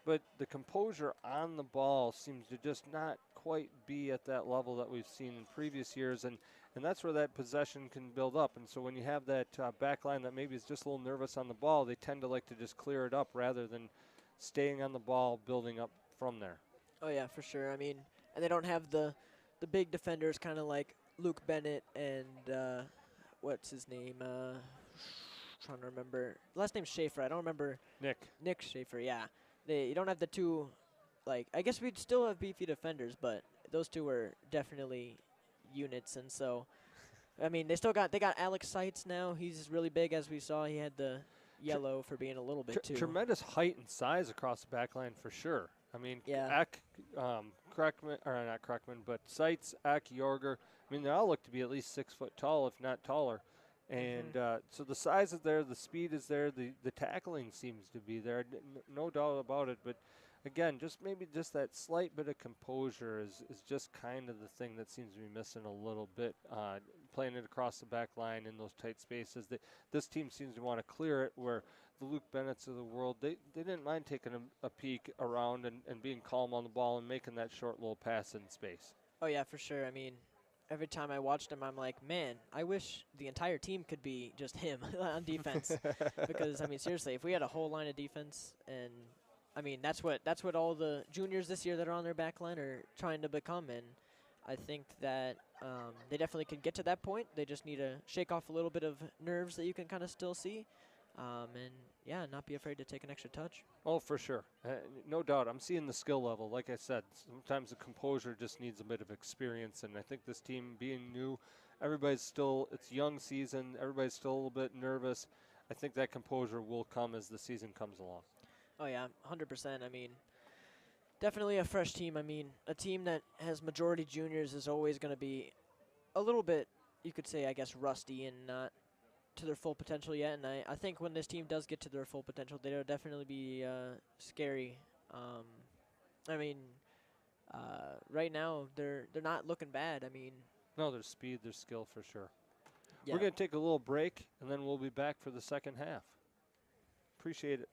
But the composure on the ball seems to just not quite be at that level that we've seen in previous years. And that's where that possession can build up. And so when you have that back line that maybe is just a little nervous on the ball, they tend to like to just clear it up rather than staying on the ball, building up from there. Oh, yeah, for sure. I mean, and they don't have the big defenders kind of like Luke Bennett and what's his name? Trying to remember. Last name's Schaefer. I don't remember. Nick Schaefer, yeah. You don't have the two, like, I guess we'd still have beefy defenders, but those two were definitely units. And so, I mean, they got Alex Seitz now. He's really big, as we saw. He had the yellow for being a little bit too. Tremendous height and size across the back line for sure. I mean, yeah. But Seitz, Eck, Jorger, I mean, they all look to be at least 6 foot tall, if not taller. And so the size is there, the speed is there, the tackling seems to be there, no doubt about it. But again, maybe that slight bit of composure is just kind of the thing that seems to be missing a little bit. Playing it across the back line in those tight spaces, this team seems to want to clear it, where the Luke Bennett's of the world, they didn't mind taking a peek around and being calm on the ball and making that short little pass in space. Oh, yeah, for sure. I mean, every time I watched him, I'm like, man, I wish the entire team could be just him on defense. Because, I mean, seriously, if we had a whole line of defense, and, I mean, that's what all the juniors this year that are on their back line are trying to become. And I think that they definitely could get to that point. They just need to shake off a little bit of nerves that you can kind of still see. And, yeah, not be afraid to take an extra touch. Oh, for sure. No doubt. I'm seeing the skill level. Like I said, sometimes the composure just needs a bit of experience. And I think this team being new, it's young season. Everybody's still a little bit nervous. I think that composure will come as the season comes along. Oh, yeah, 100%. I mean, definitely a fresh team. I mean, a team that has majority juniors is always going to be a little bit, you could say, I guess, rusty and not to their full potential yet. And I think when this team does get to their full potential, they'll definitely be scary. I mean, right now they're not looking bad. I mean, No, there's speed, there's skill for sure. yeah. We're going to take a little break, and then we'll be back for the second half. Appreciate it.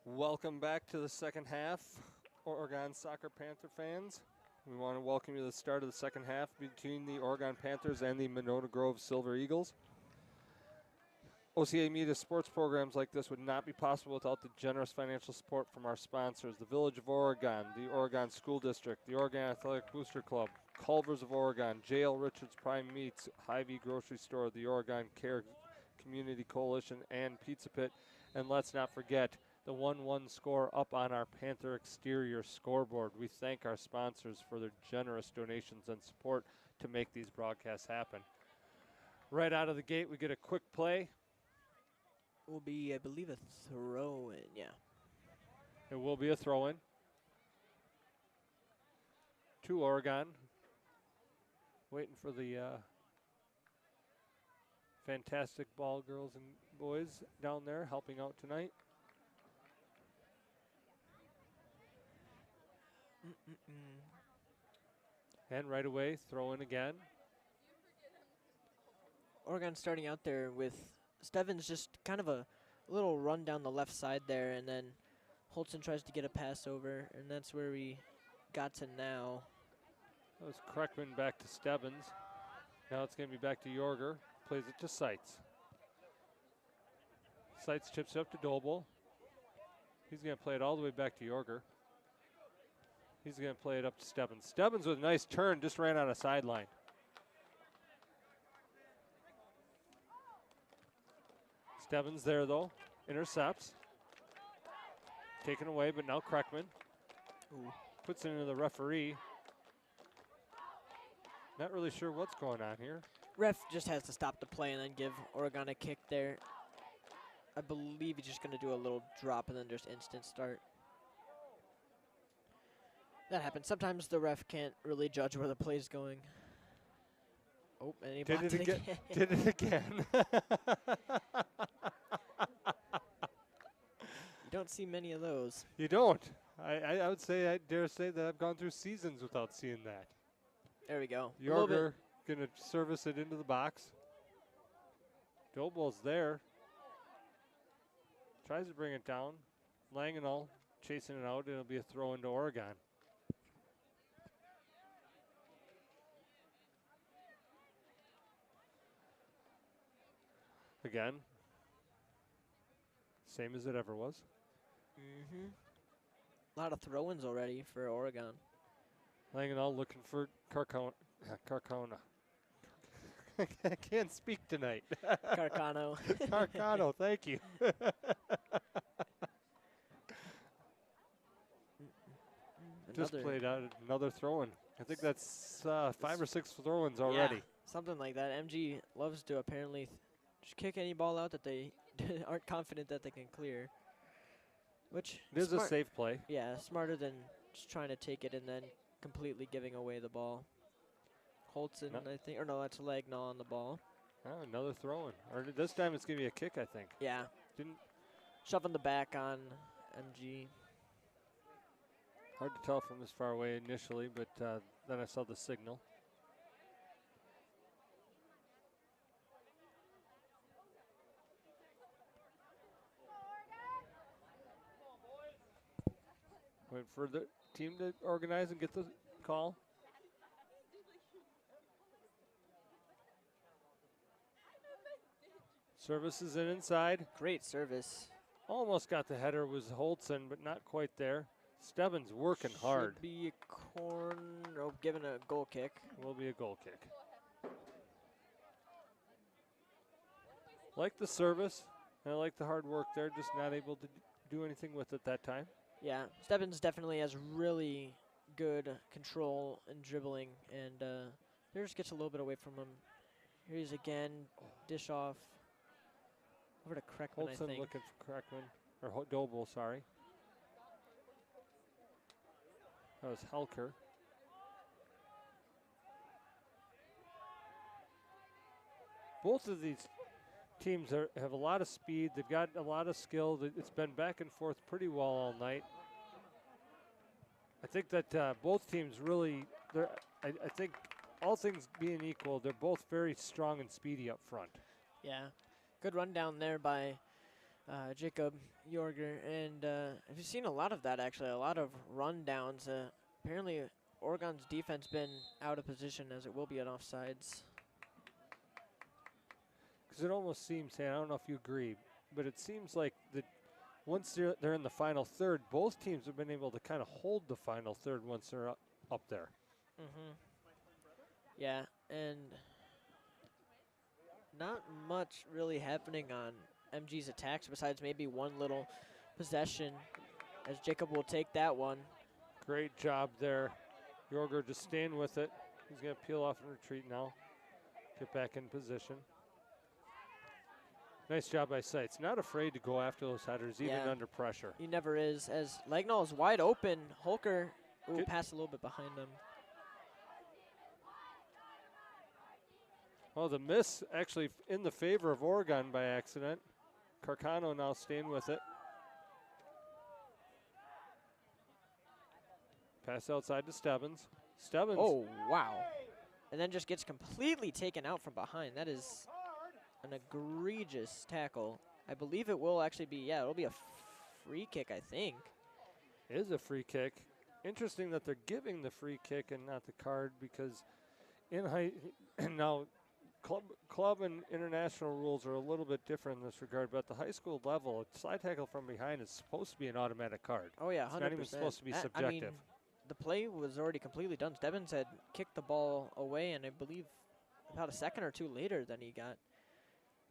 Welcome back to the second half, Oregon Soccer Panther fans. We want to welcome you to the start of the second half between the Oregon Panthers and the Monona Grove Silver Eagles. OCA Media sports programs like this would not be possible without the generous financial support from our sponsors, the Village of Oregon, the Oregon School District, the Oregon Athletic Booster Club, Culvers of Oregon, J.L. Richards Prime Meats, Hy-Vee Grocery Store, the Oregon Care Community Coalition, and Pizza Pit. And let's not forget the 1-1 score up on our Panther exterior scoreboard. We thank our sponsors for their generous donations and support to make these broadcasts happen. Right out of the gate, we get a quick play. Will be, I believe, a throw-in, yeah. It will be a throw-in to Oregon. Waiting for the fantastic ball girls and boys down there helping out tonight. And right away, throw in again. Oregon starting out there with Stebbins just kind of a little run down the left side there, and then Holtzen tries to get a pass over, and that's where we got to now. That was Kreckman back to Stebbins. Now it's going to be back to Yorger. Plays it to Seitz. Seitz chips it up to Doble. He's going to play it all the way back to Yorger. He's going to play it up to Stebbins. Stebbins with a nice turn, just ran on a sideline. Stebbins there, though. Intercepts. Taken away, but now Kreckman. Puts it into the referee. Not really sure what's going on here. Ref just has to stop the play and then give Oregon a kick there. I believe he's just going to do a little drop and then just instant start. That happens. Sometimes the ref can't really judge where the play's going. Oh, and he Did blocked it again. Did it again. You don't see many of those. You don't. I would say, I dare say that I've gone through seasons without seeing that. There we go. A little bit. Yorger going to service it into the box. Doble's there. Tries to bring it down. Langenau chasing it out. It'll be a throw into Oregon. Again. Same as it ever was. A lot of throw-ins already for Oregon. Langenau looking for Carcona. I can't speak tonight. Carcano. Carcano, thank you. Just played out another throw-in. I think that's 5 or 6 throw-ins already. Yeah, something like that. MG loves to apparently just kick any ball out that they aren't confident that they can clear. Which it is a safe play. Yeah, smarter than just trying to take it and then completely giving away the ball. Holtzen, I think, or no, that's Lagnall on the ball. Oh, another throw-in. Or this time it's going to be a kick, I think. Yeah. Didn't shoving the back on MG. Hard to tell from this far away initially, but then I saw the signal. Wait for the team to organize and get the call. Service is in inside. Great service. Almost got the header, was Holtzen, but not quite there. Stebbins working hard. Should be a corner, given a goal kick. Will be a goal kick. Like the service, and I like the hard work there, just not able to do anything with it that time. Yeah, Stebbins definitely has really good control and dribbling, and there just gets a little bit away from him. Here he's again, dish off. Over to Kreckman, I Holtzen think. looking for Kreckman, or Doble, sorry. That was Helker. both of these teams have a lot of speed. They've got a lot of skill. It's been back and forth pretty well all night. I think that both teams really, I think all things being equal, they're both very strong and speedy up front. Yeah, good rundown there by Jacob Jorger. And I've seen a lot of that, actually, a lot of rundowns. Apparently, Oregon's defense been out of position, as it will be at offsides. Because it almost seems, hey, I don't know if you agree, but it seems like that once they're in the final third, both teams have been able to kind of hold the final third once they're up there. Mm-hmm. Yeah, and not much really happening on MG's attacks besides maybe one little possession, as Jacob will take that one. Great job there. Jorger just staying with it. He's going to peel off and retreat now. Get back in position. Nice job by Seitz. Not afraid to go after those headers, even under pressure. He never is. As Lagnall is wide open, Holker will pass a little bit behind him. Well, the miss actually in the favor of Oregon by accident. Carcano now staying with it. Pass outside to Stebbins. Stebbins. Oh, wow. And then just gets completely taken out from behind. That is an egregious tackle. I believe it will actually be, it'll be a free kick, I think. It is a free kick. Interesting that they're giving the free kick and not the card, because now club and international rules are a little bit different in this regard, but at the high school level, a slide tackle from behind is supposed to be an automatic card. Oh, yeah, 100%. It's not even supposed to be subjective. I mean, the play was already completely done. Stebbins had kicked the ball away, and I believe about a second or two later then he got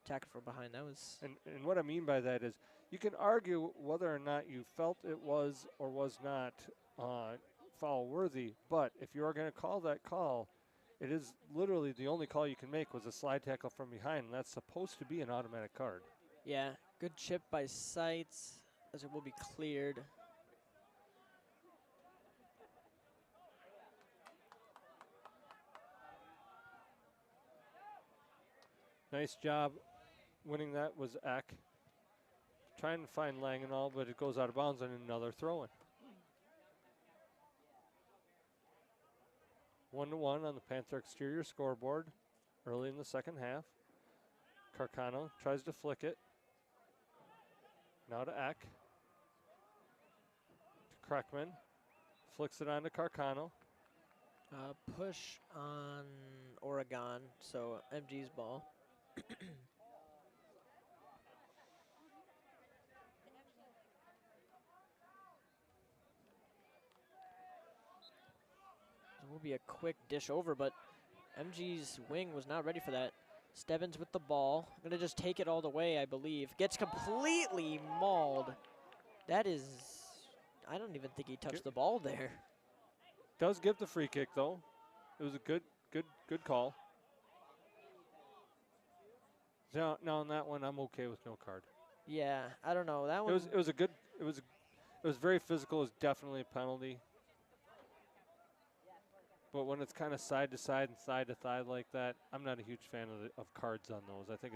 tackled from behind. That was... And what I mean by that is you can argue whether or not you felt it was or was not foul worthy, but if you are going to call that call, it is literally the only call you can make was a slide tackle from behind, and that's supposed to be an automatic card. Yeah, good chip by Seitz, as it will be cleared. Nice job winning that was Eck. Trying to find Langenall, but it goes out of bounds on another throw-in. 1-1 on the Panther exterior scoreboard early in the second half. Carcano tries to flick it. Now to Eck. To Kreckman. Flicks it on to Carcano. Push on Oregon, so MG's ball. It will be a quick dish over, but MG's wing was not ready for that. Stebbins with the ball. Gonna just take it all the way, I believe. Gets completely mauled. That is, I don't even think he touched the ball there. Does give the free kick though. It was a good call. Now on that one, I'm okay with no card. Yeah, I don't know that one. It was very physical. It was definitely a penalty. But when it's kind of side to side and thigh to thigh like that, I'm not a huge fan of cards on those. I think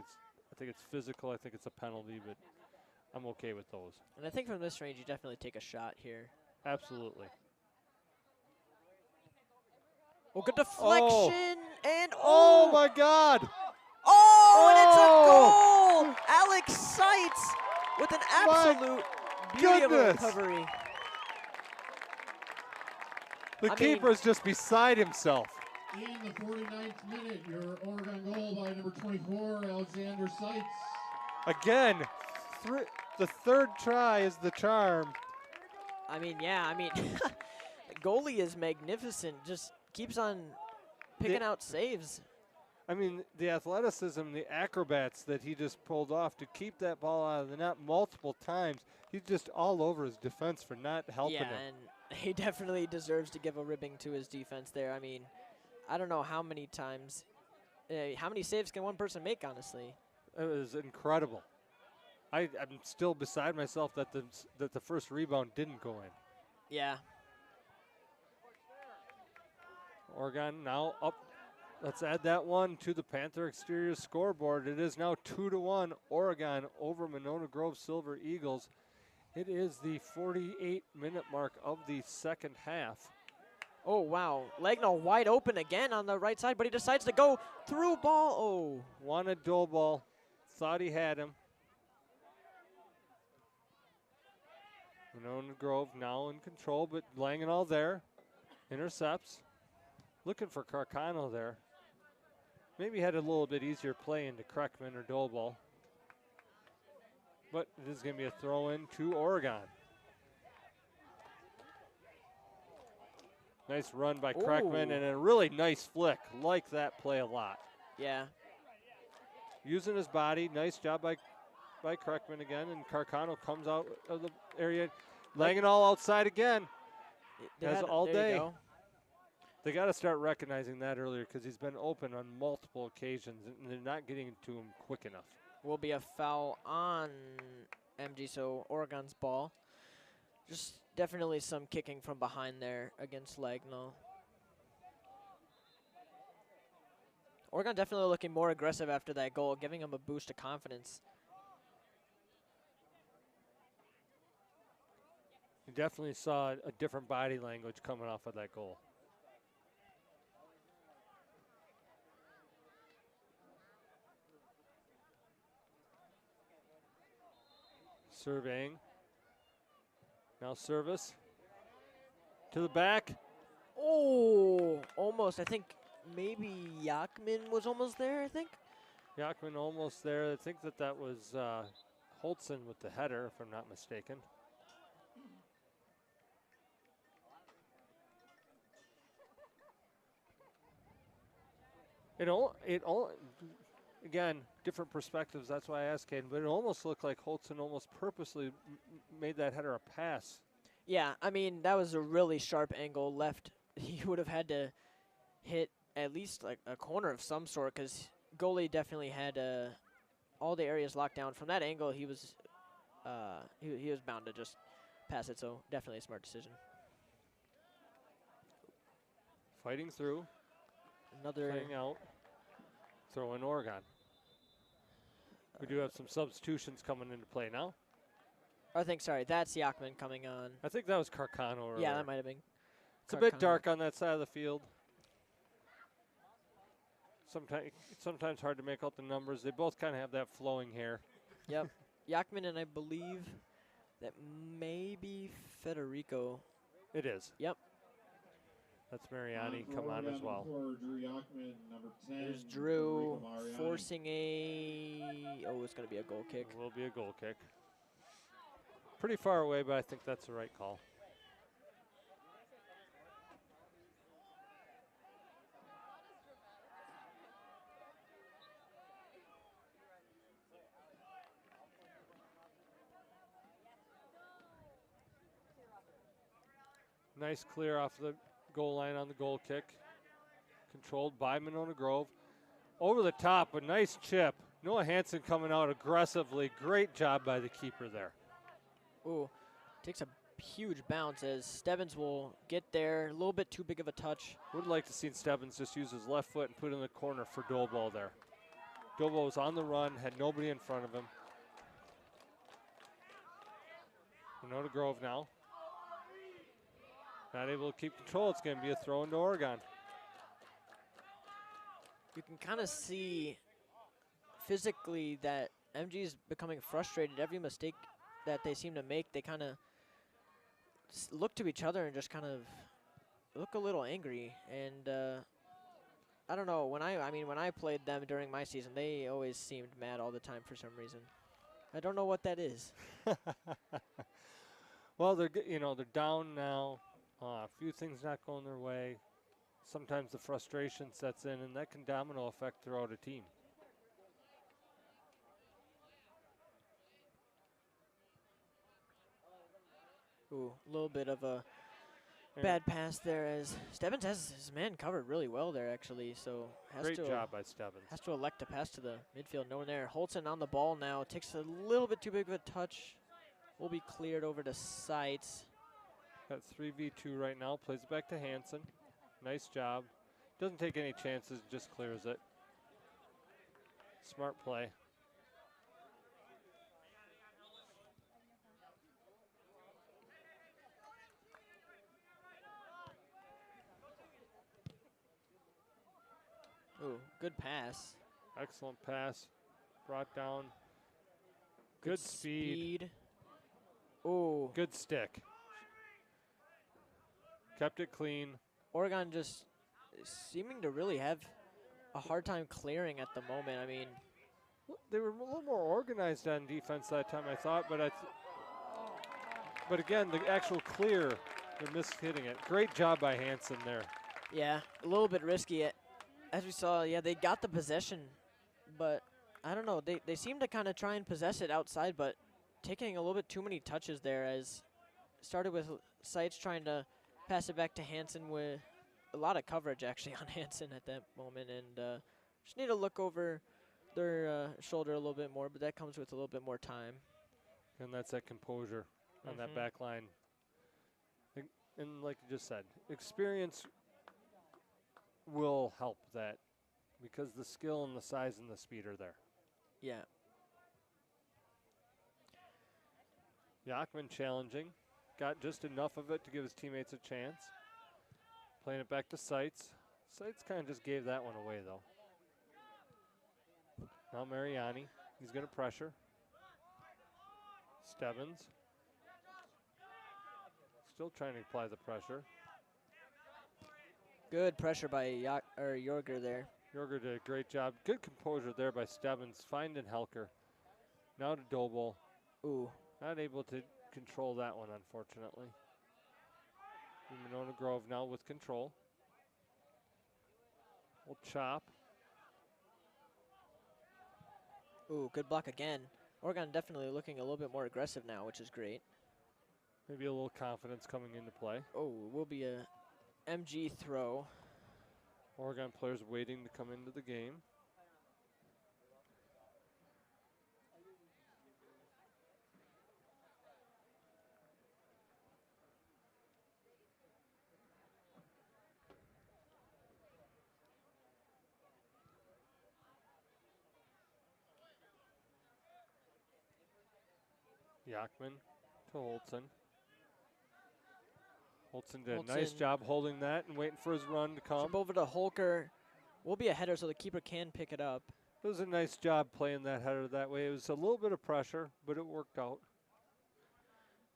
it's physical. I think it's a penalty, but I'm okay with those. And I think from this range, you definitely take a shot here. Absolutely. Oh, good deflection and oh my God! Oh, and it's a goal! Alex Seitz with an absolute beauty of a recovery. The keeper is just beside himself. In the 49th minute, your Oregon goal by number 24, Alexander Seitz. Again, the third try is the charm. I mean, the goalie is magnificent. Just keeps on picking out saves. I mean, the athleticism, the acrobats that he just pulled off to keep that ball out of the net multiple times. He's just all over his defense for not helping him. And he definitely deserves to give a ribbing to his defense there. I mean, I don't know how many times, how many saves can one person make, honestly? It was incredible. I'm still beside myself that the first rebound didn't go in. Yeah. Oregon now up let's add that one to the Panther exterior scoreboard. It is now 2-1 Oregon over Monona Grove Silver Eagles. It is the 48-minute mark of the second half. Oh, wow. Legno wide open again on the right side, but he decides to go through ball. Oh. Wanted dual ball. Thought he had him. Monona Grove now in control, but Langenall there. Intercepts. Looking for Carcano there. Maybe had a little bit easier play into Kreckman or Dolball. But it is going to be a throw in to Oregon. Nice run by Kreckman and a really nice flick. Like that play a lot. Yeah. Using his body. Nice job by Kreckman again. And Carcano comes out of the area. Langenall outside again. As all day. They got to start recognizing that earlier because he's been open on multiple occasions and they're not getting to him quick enough. Will be a foul on MG, so Oregon's ball. Just definitely some kicking from behind there against Legno. Oregon definitely looking more aggressive after that goal, giving him a boost of confidence. You definitely saw a different body language coming off of that goal. Surveying. Now service. To the back. Oh, almost. I think maybe Yakman was almost there, I think. Yakman almost there. I think that was Holtzen with the header, if I'm not mistaken. Again, different perspectives. That's why I asked Caden. But it almost looked like Holtzen almost purposely made that header a pass. Yeah, I mean, that was a really sharp angle left. He would have had to hit at least like a corner of some sort because goalie definitely had all the areas locked down. From that angle, he was bound to just pass it. So definitely a smart decision. Fighting through. Another playing out. Throw in Oregon. We do have some substitutions coming into play now. I think, sorry, that's Yakman coming on. I think that was Carcano earlier. Yeah, that might have been. It's a bit dark on that side of the field. Sometimes hard to make out the numbers. They both kind of have that flowing hair. Yep. Yakman and I believe that maybe Federico. It is. Yep. That's Mariani come on as well. There's Drew forcing it's going to be a goal kick. It will be a goal kick. Pretty far away, but I think that's the right call. Nice clear off the goal line on the goal kick. Controlled by Monona Grove. Over the top, a nice chip. Noah Hansen coming out aggressively. Great job by the keeper there. Ooh, takes a huge bounce as Stebbins will get there. A little bit too big of a touch. Would like to see Stebbins just use his left foot and put it in the corner for Dolball there. Dolball was on the run, had nobody in front of him. Monona Grove now. Not able to keep control. It's going to be a throw into Oregon. You can kind of see physically that MG is becoming frustrated. Every mistake that they seem to make, they kind of look to each other and just kind of look a little angry. And I don't know, when I played them during my season, they always seemed mad all the time for some reason. I don't know what that is. Well, they're down now. A few things not going their way. Sometimes the frustration sets in, and that can domino effect throughout a team. Ooh, a little bit of a bad pass there as Stebbins has his man covered really well there, actually. So Great job by Stebbins. Has to elect to pass to the midfield. No one there. Holtzen on the ball now. Takes a little bit too big of a touch. Will be cleared over to Seitz. Got 3v2 right now. Plays it back to Hansen. Nice job. Doesn't take any chances, just clears it. Smart play. Ooh, good pass. Excellent pass. Brought down. Good speed. Ooh. Good stick. Kept it clean. Oregon just seeming to really have a hard time clearing at the moment. I mean, They were a little more organized on defense that time, I thought, but again, the actual clear, they're mishitting it. Great job by Hansen there. yeah, a little bit risky. As we saw, yeah, they got the possession, but I don't know. They seem to kind of try and possess it outside, but taking a little bit too many touches there. As started with Seitz trying to pass it back to Hansen with a lot of coverage actually on Hansen at that moment, and just need to look over their shoulder a little bit more, but that comes with a little bit more time. And that's that composure on that back line. And like you just said, experience will help that because the skill and the size and the speed are there. Yeah. Yachman challenging. Got just enough of it to give his teammates a chance. Playing it back to Seitz. Seitz kind of just gave that one away, though. Now Mariani. He's going to pressure. Stebbins. Still trying to apply the pressure. Good pressure by Jorger there. Jorger did a great job. Good composure there by Stebbins. Finding Helker. Now to Doble. Ooh. Not able to control that one, unfortunately. Monona Grove now with control. We'll chop. Ooh, good block again. Oregon definitely looking a little bit more aggressive now, which is great. Maybe a little confidence coming into play. Oh, will be a MG throw. Oregon players waiting to come into the game. Yachman to Holtzen. Holtzen did a nice job holding that and waiting for his run to come. Jump over to Holker. Will be a header, so the keeper can pick it up. It was a nice job playing that header that way. It was a little bit of pressure, but it worked out.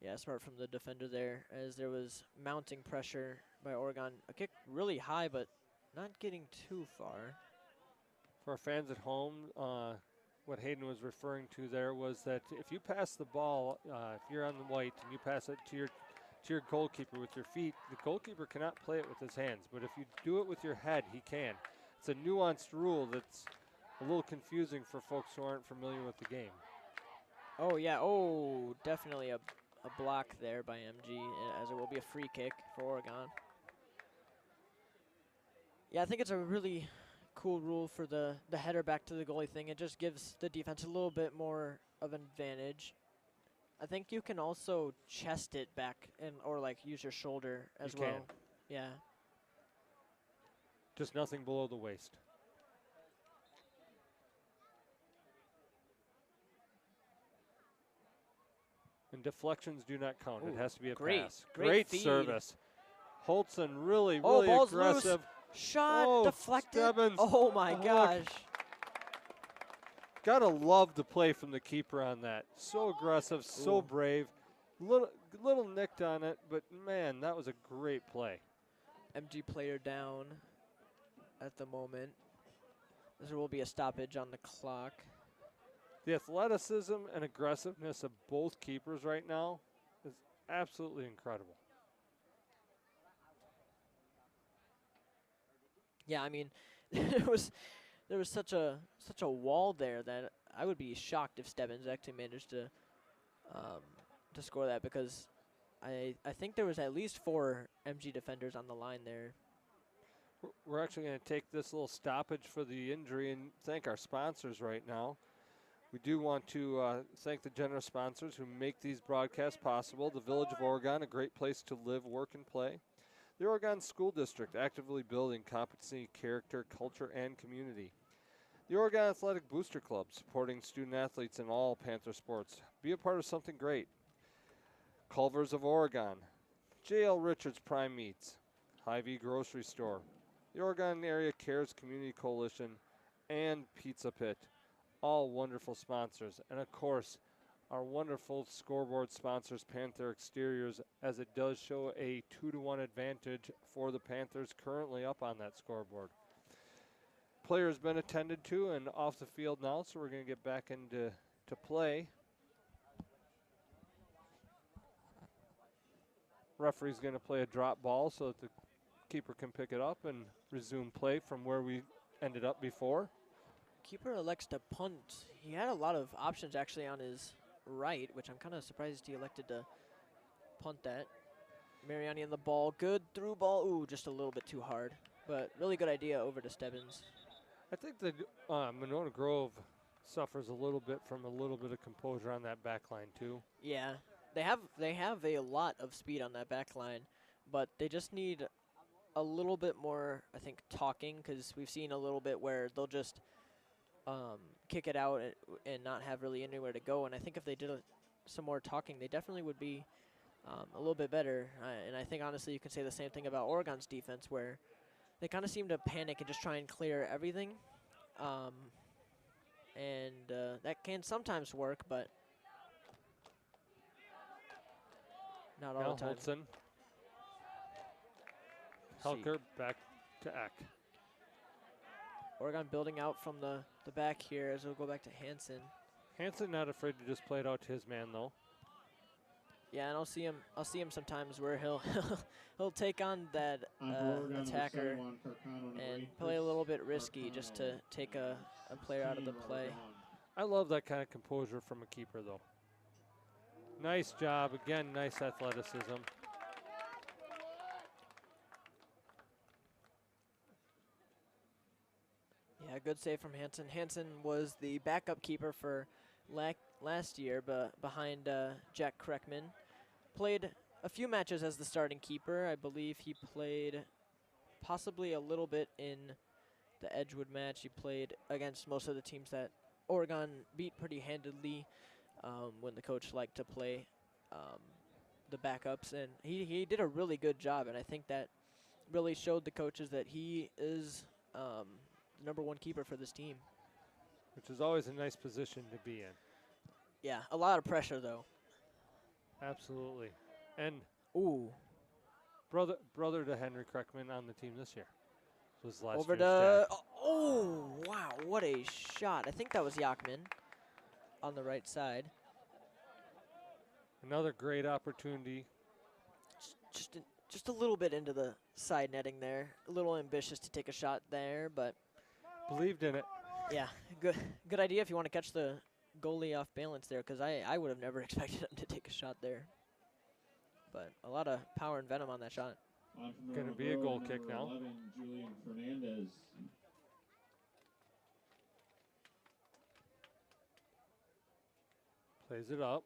Yeah, smart from the defender there, as there was mounting pressure by Oregon. A kick really high, but not getting too far. For our fans at home, what Hayden was referring to there was that if you pass the ball, if you're on the white and you pass it to your goalkeeper with your feet, the goalkeeper cannot play it with his hands. But if you do it with your head, he can. It's a nuanced rule that's a little confusing for folks who aren't familiar with the game. Oh, yeah. Oh, definitely a block there by MG, as it will be a free kick for Oregon. Yeah, I think it's a really cool rule for the header back to the goalie thing. It just gives the defense a little bit more of an advantage. I think you can also chest it back or like use your shoulder as well. Yeah. Just nothing below the waist. And deflections do not count. It has to be a pass. Great service. Holtzen really ball's aggressive. Loose. Shot deflected. Stebbins. Oh my gosh. Gotta love the play from the keeper on that. So aggressive, so brave. Little nicked on it, but man, that was a great play. MG player down at the moment. There will be a stoppage on the clock. The athleticism and aggressiveness of both keepers right now is absolutely incredible. Yeah, I mean, there was such a wall there that I would be shocked if Stebbins actually managed to score that, because I think there was at least 4 MG defenders on the line there. We're actually going to take this little stoppage for the injury and thank our sponsors right now. We do want to thank the generous sponsors who make these broadcasts possible. The Village of Oregon, a great place to live, work, and play. The Oregon School District, actively building competency, character, culture, and community. The Oregon Athletic Booster Club, supporting student athletes in all Panther sports. Be a part of something great. Culvers of Oregon, J.L. Richards Prime Meats, Hy-Vee Grocery Store, the Oregon Area Cares Community Coalition, and Pizza Pit, all wonderful sponsors. And of course, our wonderful scoreboard sponsors, Panther Exteriors, as it does show a 2-to-1 advantage for the Panthers currently up on that scoreboard. Players been attended to and off the field now, so we're going to get back into play. Referee's going to play a drop ball so that the keeper can pick it up and resume play from where we ended up before. Keeper elects to punt. He had a lot of options actually on his right, which I'm kind of surprised he elected to punt that. Mariani on the ball. Good through ball. Ooh, just a little bit too hard. But really good idea over to Stebbins. I think that Monona Grove suffers a little bit from a little bit of composure on that back line too. Yeah, they have a lot of speed on that back line, but they just need a little bit more, I think, talking, because we've seen a little bit where they'll just kick it out and not have really anywhere to go. And I think if they did some more talking, they definitely would be a little bit better. And I think, honestly, you can say the same thing about Oregon's defense, where they kind of seem to panic and just try and clear everything. That can sometimes work, but not all the time. Holtzen. Helker back to Eck. Oregon building out from the back here as we'll go back to Hansen. Hansen not afraid to just play it out to his man though. Yeah, and I'll see him sometimes where he'll take on that attacker and play a little bit risky just to take a player out of the play. I love that kind of composure from a keeper though. Nice job, again, nice athleticism. Yeah, good save from Hansen. Hansen was the backup keeper for last year, but behind Jack Kreckman. Played a few matches as the starting keeper. I believe he played possibly a little bit in the Edgewood match. He played against most of the teams that Oregon beat pretty handedly when the coach liked to play the backups. And he did a really good job, and I think that really showed the coaches that he is the #1 keeper for this team. Which is always a nice position to be in. Yeah, a lot of pressure, though. Absolutely. And Ooh. brother to Henry Kreckman on the team this year. This was last Over year's to, staff. oh, wow, what a shot. I think that was Yachman on the right side. Another great opportunity. Just a little bit into the side netting there. A little ambitious to take a shot there, but Believed in it. yeah, good idea if you want to catch the goalie off balance there, because I would have never expected him to take a shot there. But a lot of power and venom on that shot. Going to be a goal kick now. 11, Julian Fernandez. Plays it up.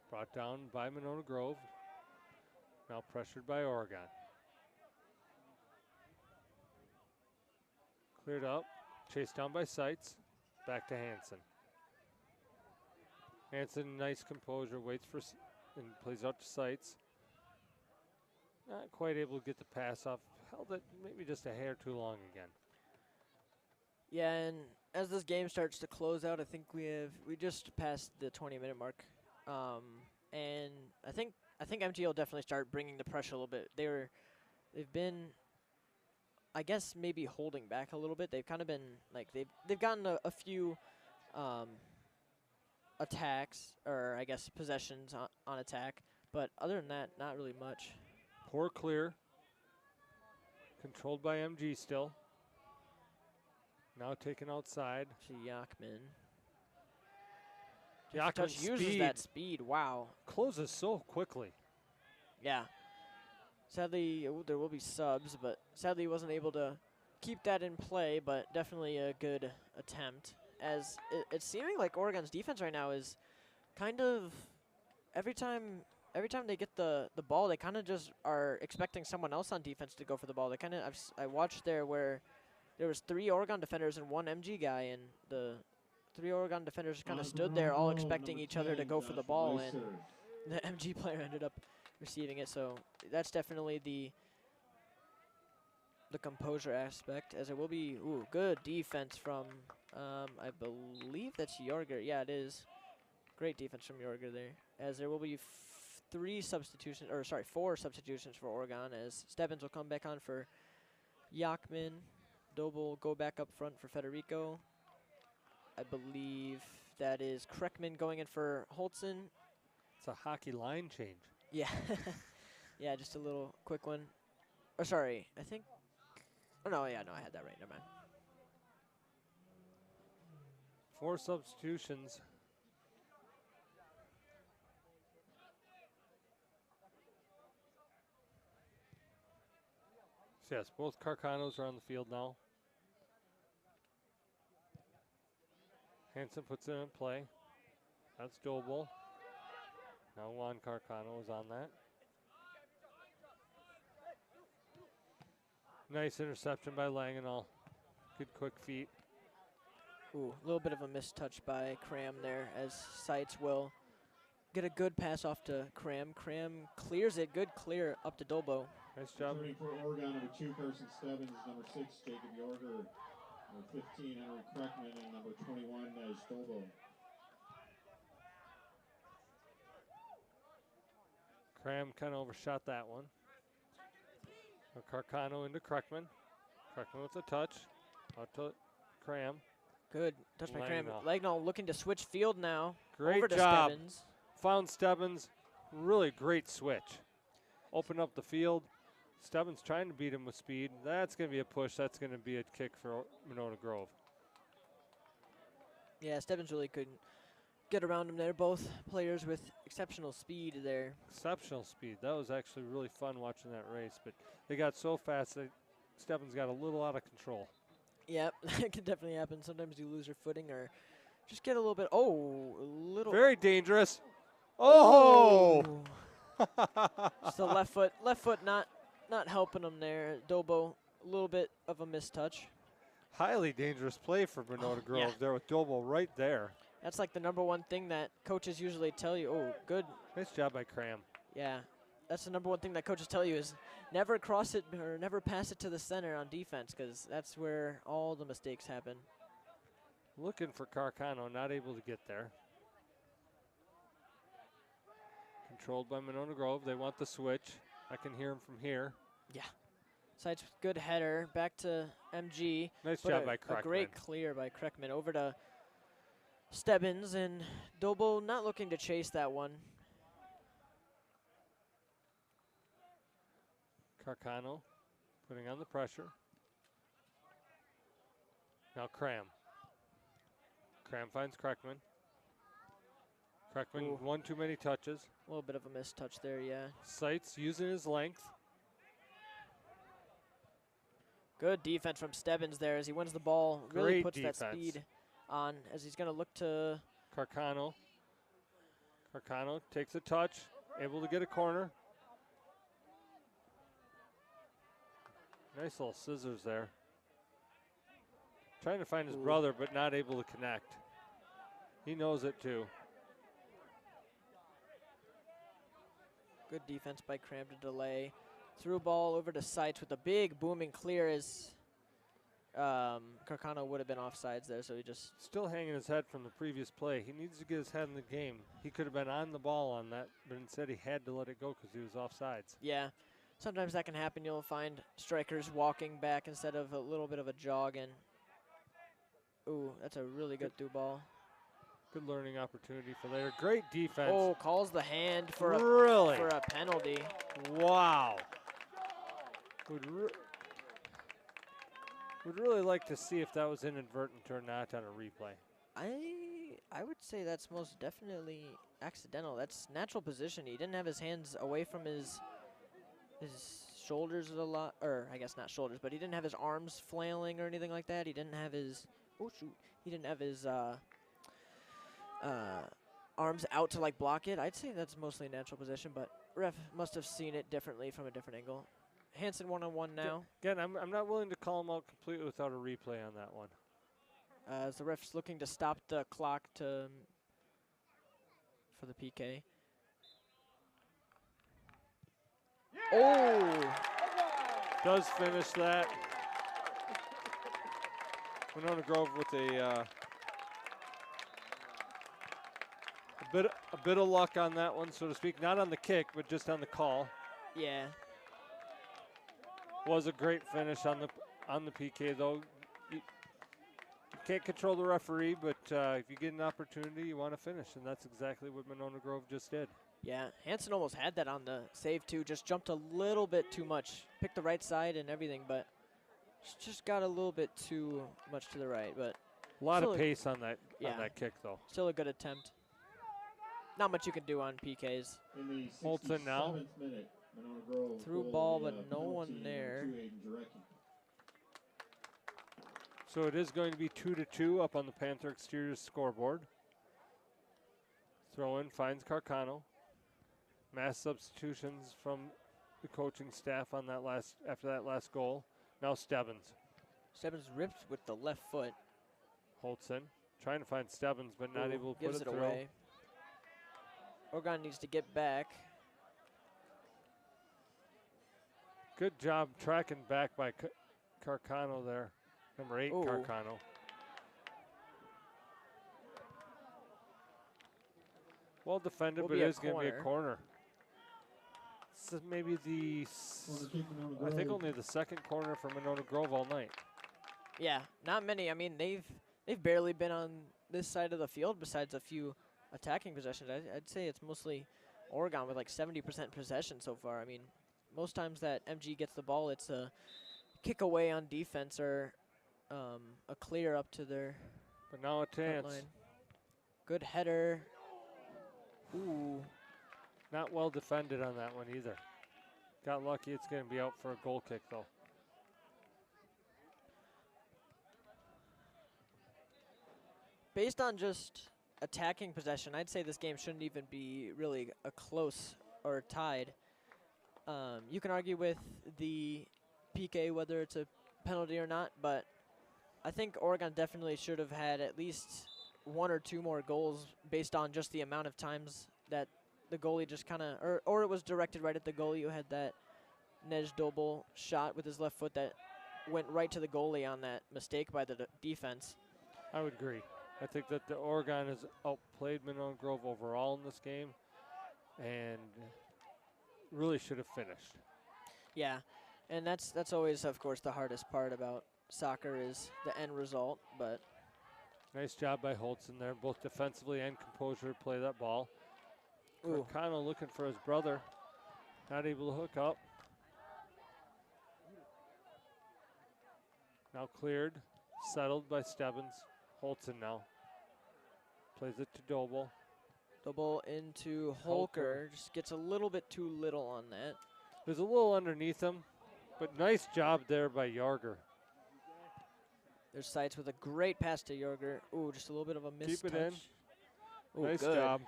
Brought down by Monona Grove. Now pressured by Oregon. Cleared up. Chased down by Seitz. Back to Hansen. Hansen, nice composure, waits for and plays out to Seitz. Not quite able to get the pass off. Held it maybe just a hair too long again. Yeah, and as this game starts to close out, I think we just passed the 20-minute mark, and I think MT will definitely start bringing the pressure a little bit. They've been, I guess, maybe holding back a little bit. They've kind of been like they've gotten a few attacks, or I guess possessions on attack, but other than that, not really much. Poor clear. Controlled by MG still. Now taken outside. To Yachman. Yachman's uses that speed. Wow. Closes so quickly. Yeah. Sadly, there will be subs, but sadly he wasn't able to keep that in play, but definitely a good attempt. As it's seeming like Oregon's defense right now is kind of, every time every time they get the ball, they kind of just are expecting someone else on defense to go for the ball. They kind of I watched there where there was 3 Oregon defenders and 1 MG guy, and the 3 Oregon defenders kind of stood there, all expecting each other to go for the ball, and the MG player ended up receiving it. So that's definitely the composure aspect, as it will be. Ooh, good defense from I believe that's Jorger. Yeah, it is. Great defense from Jorger there, as there will be 4 substitutions for Oregon, as Stebbins will come back on for Yachman. Doble go back up front for Federico. I believe that is Kreckman going in for Holtzen. It's a hockey line change. Yeah. Yeah, just a little quick one. Or sorry, I think. Oh, no, yeah, no, I had that right. Never mind. 4 substitutions. So yes, both Carcanos are on the field now. Hansen puts it in play. That's Doble. Now Juan Carcano is on that. Nice interception by Langenau. Good quick feet. Ooh, a little bit of a missed touch by Cram there, as Seitz will get a good pass off to Cram. Cram clears it. Good clear up to Dolbo. Nice job. Returning for Oregon, number 2, Carson Stebbins, number 6, Jacob Jorger, number 15, Henry Kreckman, and number 21, Stolbo. Cram kind of overshot that one. Carcano into Kreckman. Kreckman with a touch. Out to Cram. Good touch by Cram. Langenau. Langenau looking to switch field now. Great over to job. Stebbins. Found Stebbins. Really great switch. Open up the field. Stebbins trying to beat him with speed. That's going to be a push. That's going to be a kick for Monona Grove. Yeah, Stebbins really couldn't get around him there. Both players with exceptional speed there. Exceptional speed. That was actually really fun watching that race, but they got so fast that Stebbins got a little out of control. Yep, that can definitely happen. Sometimes you lose your footing or just get a little bit. Oh, a little. Very dangerous. Oh! Just the left foot not helping him there. Dobo, a little bit of a mistouch. Highly dangerous play for Monona Grove Yeah. there with Doble right there. That's like the #1 thing that coaches usually tell you. Oh, good. Nice job by Cram. Yeah, that's the #1 thing that coaches tell you is never cross it or never pass it to the center on defense, because that's where all the mistakes happen. Looking for Carcano, not able to get there. Controlled by Monona Grove. They want the switch. I can hear him from here. Yeah. Sides good header. Back to MG. Nice But job by Kreckman. a great clear by Kreckman over to Stebbins, and Dobo not looking to chase that one. Carcano putting on the pressure. Now Cram. Cram finds Kreckman. Kreckman, Ooh. one too many touches. A little bit of a missed touch there, yeah. Seitz using his length. Good defense from Stebbins there as he wins the ball. Really Great puts defense. that speed on as he's going to look to. Carcano. Carcano takes a touch, able to get a corner. Nice little scissors there. Trying to find his brother, but not able to connect. He knows it too. Good defense by Cram to delay. Threw ball over to Seitz with a big booming clear as Carcano would have been offsides there, so he just. Still hanging his head from the previous play. He needs to get his head in the game. He could have been on the ball on that, but instead he had to let it go because he was offsides. Yeah, sometimes that can happen. You'll find strikers walking back instead of a little bit of a jog. And ooh, that's a really good through ball. Good learning opportunity for later. Great defense. Oh, calls the hand for really? a penalty. Wow. Would really like to see if that was inadvertent or not on a replay. I would say that's most definitely accidental. That's natural position. He didn't have his hands away from his shoulders a lot, or I guess not shoulders, but he didn't have his arms flailing or anything like that. He didn't have his he didn't have his arms out to like block it. I'd say that's mostly natural position, but ref must have seen it differently from a different angle. Hansen one-on-one now. Again, I'm not willing to call him out completely without a replay on that one. As the ref's looking to stop the clock for the PK. Oh! Does finish that. Monona Grove with a bit of luck on that one, so to speak. Not on the kick, but just on the call. Yeah. Was a great finish on the PK though. You can't control the referee, but if you get an opportunity, you want to finish, and that's exactly what Monona Grove just did. Yeah, Hansen almost had that on the save too, just jumped a little bit too much. Picked the right side and everything, but just got a little bit too much to the right. But a lot of pace on that kick though. Still a good attempt. Not much you can do on PKs. Holton now. Through ball, but no one there. So it is going to be 2-2 up on the Panther Exteriors scoreboard. Throw in finds Carcano. Mass substitutions from the coaching staff on that after that last goal. Now Stebbins. Stebbins ripped with the left foot. Holtzen trying to find Stebbins, but not able to put gives it it through. away. Oregon needs to get back. Good job tracking back by Carcano there. Number 8, Carcano. Well defended, but it is going to be a corner. This is maybe I think only the second corner for Monona Grove all night. Yeah, not many. I mean, they've barely been on this side of the field besides a few attacking possessions. I'd say it's mostly Oregon with like 70% possession so far. I mean, most times that MG gets the ball, it's a kick away on defense or a clear up to their But now a chance. line. Good header. Ooh. Not well defended on that one either. Got lucky it's going to be out for a goal kick though. Based on just attacking possession, I'd say this game shouldn't even be really a close or tied. You can argue with the PK whether it's a penalty or not, but I think Oregon definitely should have had at least 1 or 2 more goals based on just the amount of times that the goalie just kind of, or it was directed right at the goalie who had that Nej Dobel shot with his left foot that went right to the goalie on that mistake by the defense. I would agree. I think that the Oregon has outplayed Monona Grove overall in this game and really should have finished. Yeah, and that's always, of course, the hardest part about soccer is the end result, but nice job by Holtzen there, both defensively and composure to play that ball. Carcano looking for his brother, not able to hook up. Now cleared, settled by Stebbins. Holtzen now plays it to Dobel. Dobel into Holker, just gets a little bit too little on that. There's a little underneath him, but nice job there by Yarger. There's Seitz with a great pass to Yarger. Ooh, just a little bit of a mistouch. Keep it in. Ooh, nice good. job.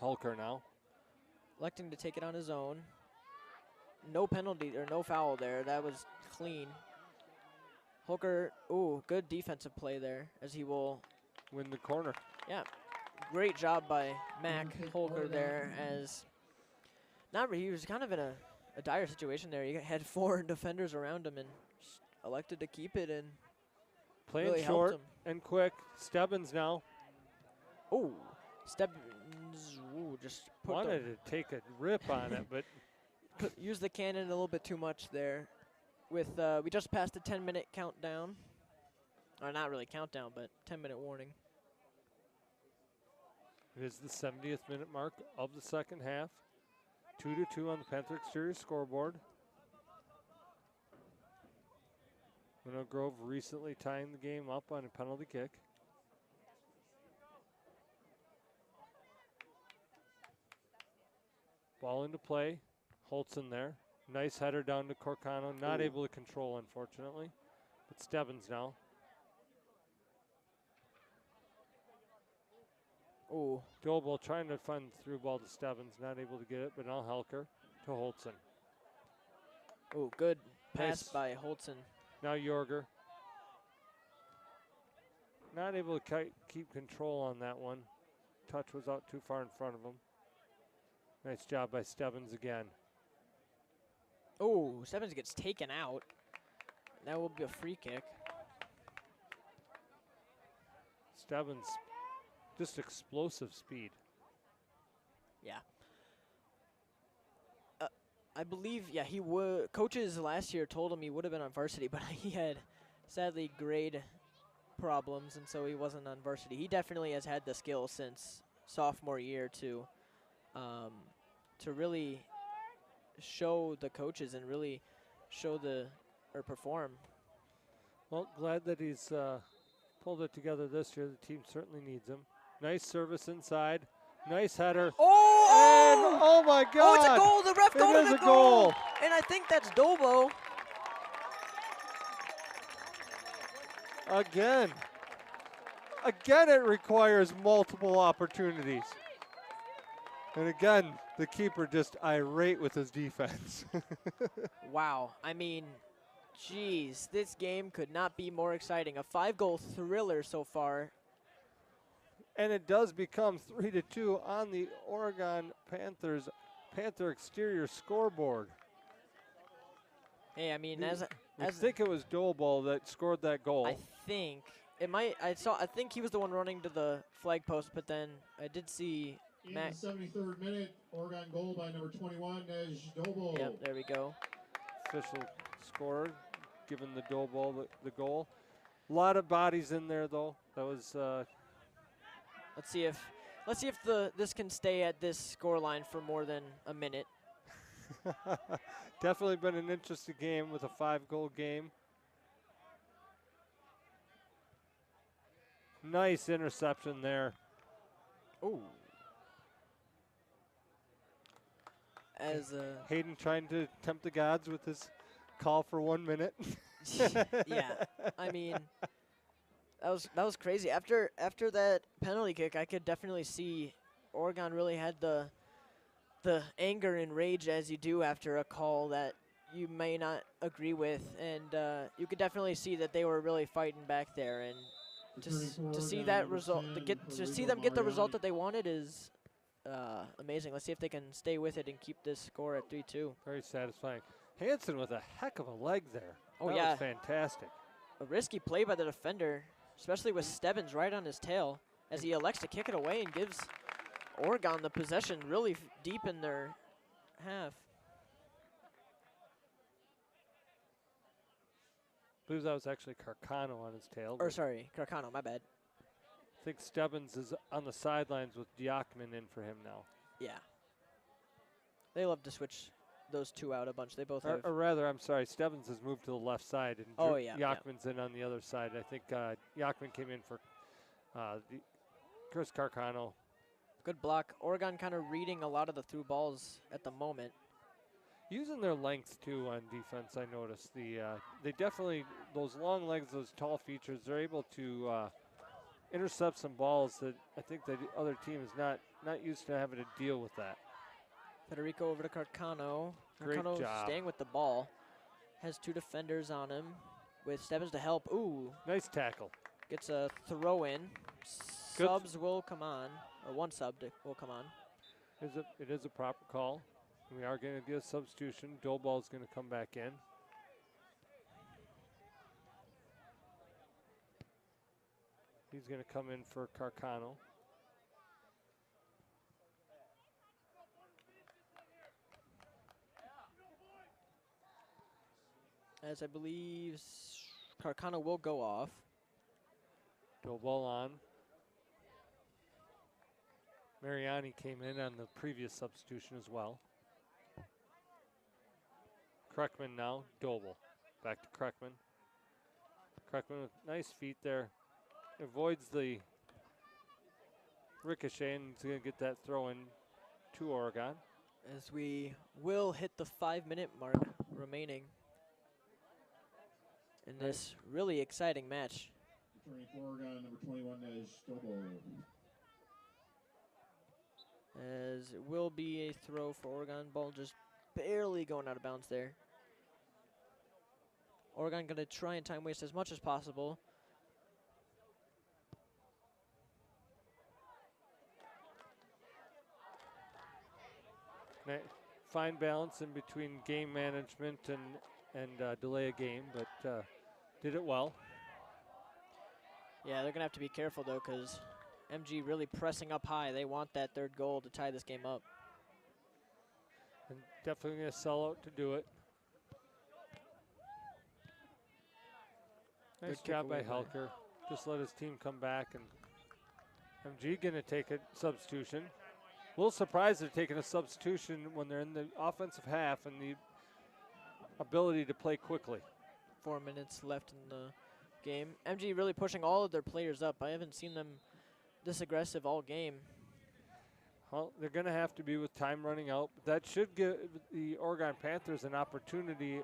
Holker now. Electing to take it on his own. No penalty or no foul there. That was clean. Holker, ooh, good defensive play there as he will win the corner. Yeah, great job by Mac Holker there as he was kind of in a dire situation there. He had 4 defenders around him and just elected to keep it and playing really short helped him. and quick. Stebbins now. Ooh, Stebbins, ooh, just wanted to take a rip on it, but used the cannon a little bit too much there. With we just passed the 10-minute countdown, or not really countdown, but 10-minute warning. It is the 70th minute mark of the second half. 2-2 on the Panther Exterior scoreboard. Monona Grove recently tying the game up on a penalty kick. Ball into play. Holtzen there. Nice header down to Carcano. Not able to control, unfortunately. But Stebbins now. Ooh. Dobel trying to find the through ball to Stebbins, not able to get it, but now Helker to Holtzen. Ooh, good pass Nice. by Holtzen. Now Jorger. Not able to keep control on that one. Touch was out too far in front of him. Nice job by Stebbins again. Ooh, Stebbins gets taken out. That will be a free kick. Stebbins, just explosive speed. Yeah. I believe, yeah, he would. Coaches last year told him he would have been on varsity, but he had sadly grade problems, and so he wasn't on varsity. He definitely has had the skill since sophomore year to really show the coaches and really show or perform. Well, glad that he's pulled it together this year. The team certainly needs him. Nice service inside. Nice header. Oh! And, oh my God! Oh, it's a goal! The ref called it a goal! And I think that's Dobo. Again it requires multiple opportunities. And again, the keeper just irate with his defense. Wow. I mean, geez, this game could not be more exciting. A 5-goal thriller so far. And it does become 3-2 on the Oregon Panthers Panther exterior scoreboard. Hey, I mean, I think it was Doleball that scored that goal. I think it might. I think he was the one running to the flag post, but then I did see In Matt. the 73rd minute, Oregon goal by number 21, Nej Dobel. Yep, there we go. Official scorer, giving the Doleball the goal. A lot of bodies in there, though. That was. Let's see if this can stay at this scoreline for more than a minute. Definitely been an interesting game with a 5-goal game. Nice interception there. Ooh. As Hayden trying to tempt the gods with his call for 1 minute. yeah, I mean, that was crazy. After that penalty kick, I could definitely see Oregon really had the anger and rage as you do after a call that you may not agree with, and you could definitely see that they were really fighting back there. And to see that result, to see them get the result that they wanted is amazing. Let's see if they can stay with it and keep this score at 3-2. Very satisfying. Hansen with a heck of a leg there. Oh, that yeah. was fantastic. A risky play by the defender, especially with Stebbins right on his tail, as he elects to kick it away and gives Oregon the possession really deep in their half. I believe that was actually Carcano on his tail. Or sorry, Carcano, my bad. I think Stebbins is on the sidelines with Diakman in for him now. Yeah. They love to switch those two out a bunch. They both have. Or rather, I'm sorry, Stebbins has moved to the left side, and Diakman's in on the other side. I think Diakman came in for Chris Carcano. Good block. Oregon kind of reading a lot of the through balls at the moment. Using their length, too, on defense, I noticed. They definitely, those long legs, those tall features, they're able to intercept some balls that I think the other team is not used to having to deal with that. Federico over to Carcano. Great Carcano job. staying with the ball. Has two defenders on him with Stebbins to help. Ooh. Nice tackle. Gets a throw in. Good. Subs will come on, or one sub will come on. It is a proper call. We are going to get a substitution. Doleball is going to come back in. He's going to come in for Carcano. As I believe Carcano will go off. Doleball on. Mariani came in on the previous substitution as well. Kreckman now, Dobel. Back to Kreckman. Kreckman with nice feet there. Avoids the ricochet and is going to get that throw in to Oregon. As we will hit the 5-minute mark remaining in this really exciting match. Returning for Oregon, number 21, Nej Dobel. as it will be a throw for Oregon. Ball just barely going out of bounds there. Oregon going to try and time waste as much as possible. Fine balance in between game management and delay a game, but did it well. Yeah, they're going to have to be careful, though, because MG really pressing up high. They want that third goal to tie this game up. And definitely going to sell out to do it. Nice Good job by kick away by- Helker. Just let his team come back, and MG going to take a substitution. A little surprised they're taking a substitution when they're in the offensive half and the ability to play quickly. 4 minutes left in the game. MG really pushing all of their players up. I haven't seen them this aggressive all game. Well, they're going to have to be with time running out. But that should give the Oregon Panthers an opportunity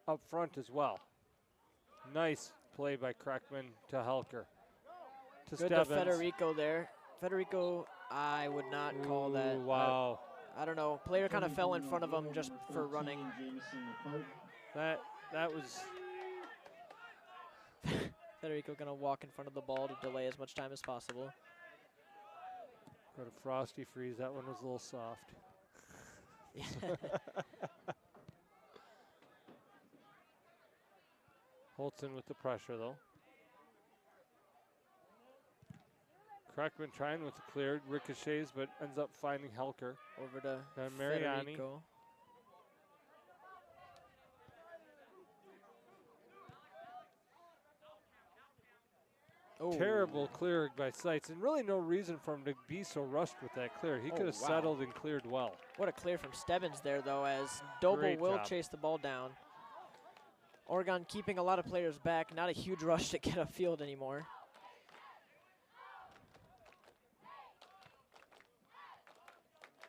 up front as well. Nice play by Kreckman to Helker. To Good to Federico there. Federico, I would not call that. Wow. I don't know. Player kind of fell in front of him just for running. That was Federico going to walk in front of the ball to delay as much time as possible. go to Frosty Freeze. That one was a little soft. Holtzen with the pressure though. Kreckman trying with the clear, ricochets, but ends up finding Helker. Over to Then Mariani. Federico. Oh. Terrible clear by Seitz, and really no reason for him to be so rushed with that clear. He Oh, could have wow. settled and cleared well. What a clear from Stebbins there, though, as Doble Great will job. chase the ball down. Oregon keeping a lot of players back. Not a huge rush to get upfield anymore.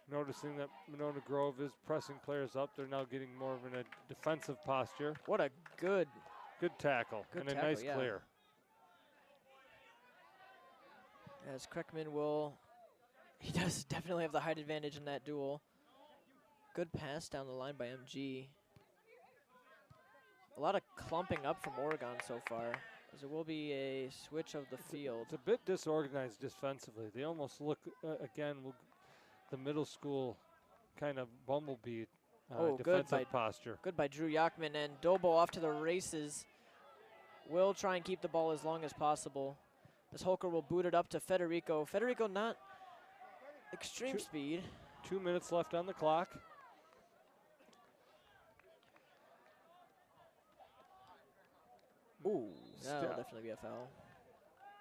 Noticing that Monona Grove is pressing players up. They're now getting more of a defensive posture. What a good Good tackle Good and a tackle, nice yeah. clear. as Kreckman will. He does definitely have the height advantage in that duel. Good pass down the line by MG. A lot of clumping up from Oregon so far, as it will be a switch of the field. It's a bit disorganized defensively. They almost look, again, the middle school kind of bumblebee Good defensive posture. Good by Drew Yachman, and Dobo off to the races. Will try and keep the ball as long as possible. As Holker will boot it up to Federico. Federico not extreme speed. 2 minutes left on the clock. Ooh, that'll definitely be a foul.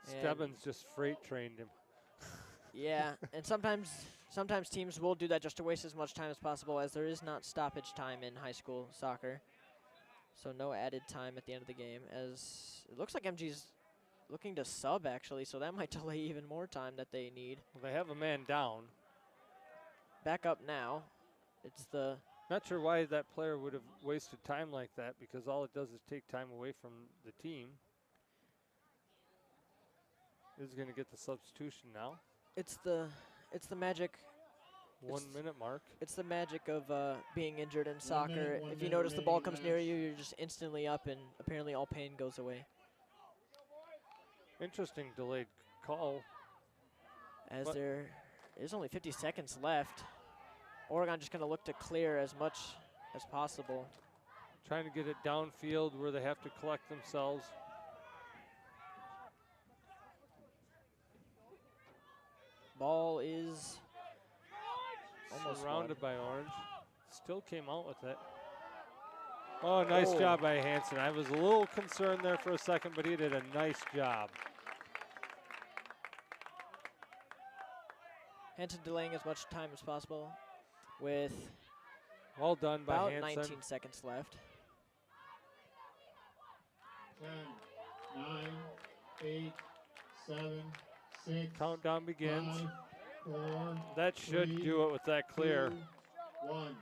And Stebbins just freight trained him. yeah, and sometimes teams will do that just to waste as much time as possible, as there is not stoppage time in high school soccer. So no added time at the end of the game, as it looks like MG's looking to sub actually, so that might delay even more time that they need. Well, they have a man down. Back up now. It's the Not sure why that player would have wasted time like that, because all it does is take time away from the team. Is going to get the substitution now. it's the magic. 1 minute mark. It's the magic of being injured in 1 soccer. minute, 1 If you minute notice the ball remaining comes near match. you, you're just instantly up, and apparently all pain goes away. Interesting delayed call. As But- there is only 50 seconds left, Oregon just going to look to clear as much as possible. Trying to get it downfield where they have to collect themselves. Ball is almost Surrounded won. by Orange. Still came out with it. Oh, nice Oh. job by Hansen. I was a little concerned there for a second, but he did a nice job. Hanson delaying as much time as possible with Well done by about Hansen. 19 seconds left. 10, 9, 8, 7, 6, Countdown begins. 5, 4, That should 3, do it with that clear. 2, 1.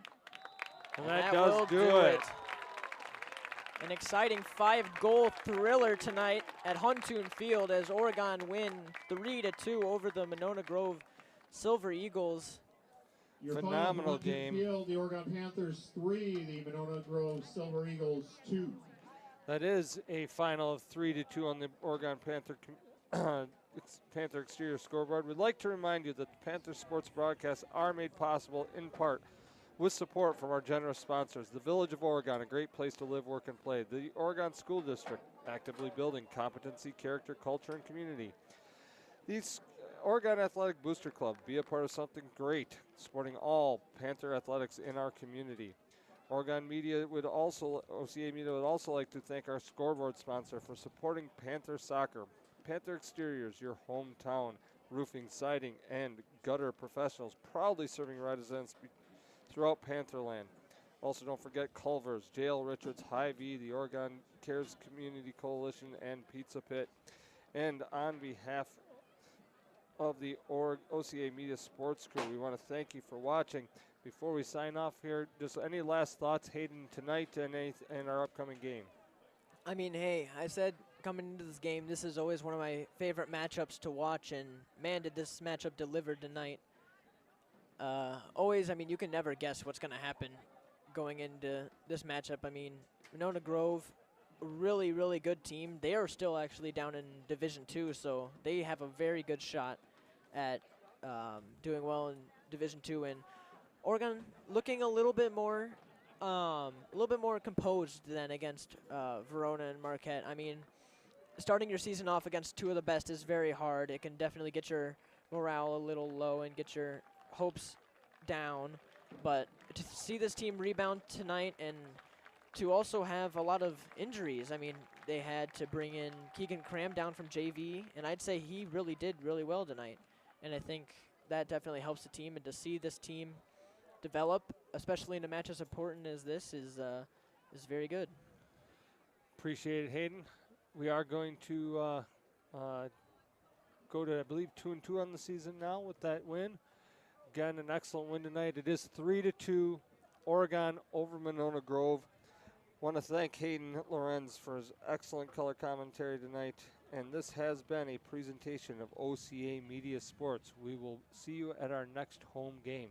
And And that will does do it. An exciting 5-goal thriller tonight at Huntoon Field as Oregon win 3-2 over the Monona Grove Silver Eagles. Your Phenomenal final from Huntoon game. Field, the Oregon Panthers 3, the Monona Grove Silver Eagles 2. That is a final of 3-2 on the Oregon Panther exterior scoreboard. We'd like to remind you that the Panther sports broadcasts are made possible in part with support from our generous sponsors. The Village of Oregon, a great place to live, work, and play. The Oregon School District, actively building competency, character, culture, and community. The Oregon Athletic Booster Club, be a part of something great, supporting all Panther athletics in our community. OCA Media would also like to thank our scoreboard sponsor for supporting Panther soccer. Panther Exteriors, your hometown roofing, siding, and gutter professionals, proudly serving residents throughout Pantherland. Also, don't forget Culver's, J.L. Richards, Hy-Vee, the Oregon Cares Community Coalition, and Pizza Pit. And on behalf of the OCA Media Sports crew, we want to thank you for watching. Before we sign off here, just any last thoughts, Hayden, tonight and our upcoming game? I mean, hey, I said coming into this game, this is always one of my favorite matchups to watch, and man, did this matchup deliver tonight. Always, I mean, you can never guess what's going to happen going into this matchup. I mean, Monona Grove, really, really good team. They are still actually down in Division II, so they have a very good shot at doing well in Division II. And Oregon looking a little bit more composed than against Verona and Marquette. I mean, starting your season off against two of the best is very hard. It can definitely get your morale a little low and get your hopes down. But to see this team rebound tonight and to also have a lot of injuries, I mean, they had to bring in Keegan Cram down from JV, and I'd say he really did really well tonight. And I think that definitely helps the team, and to see this team develop, especially in a match as important as this, is very good. Appreciate it, Hayden. We are going to go to, I believe, 2-2 on the season now with that win. Again, an excellent win tonight. It is 3-2, Oregon over Monona Grove. Want to thank Hayden Lorenz for his excellent color commentary tonight. And this has been a presentation of OCA Media Sports. We will see you at our next home game.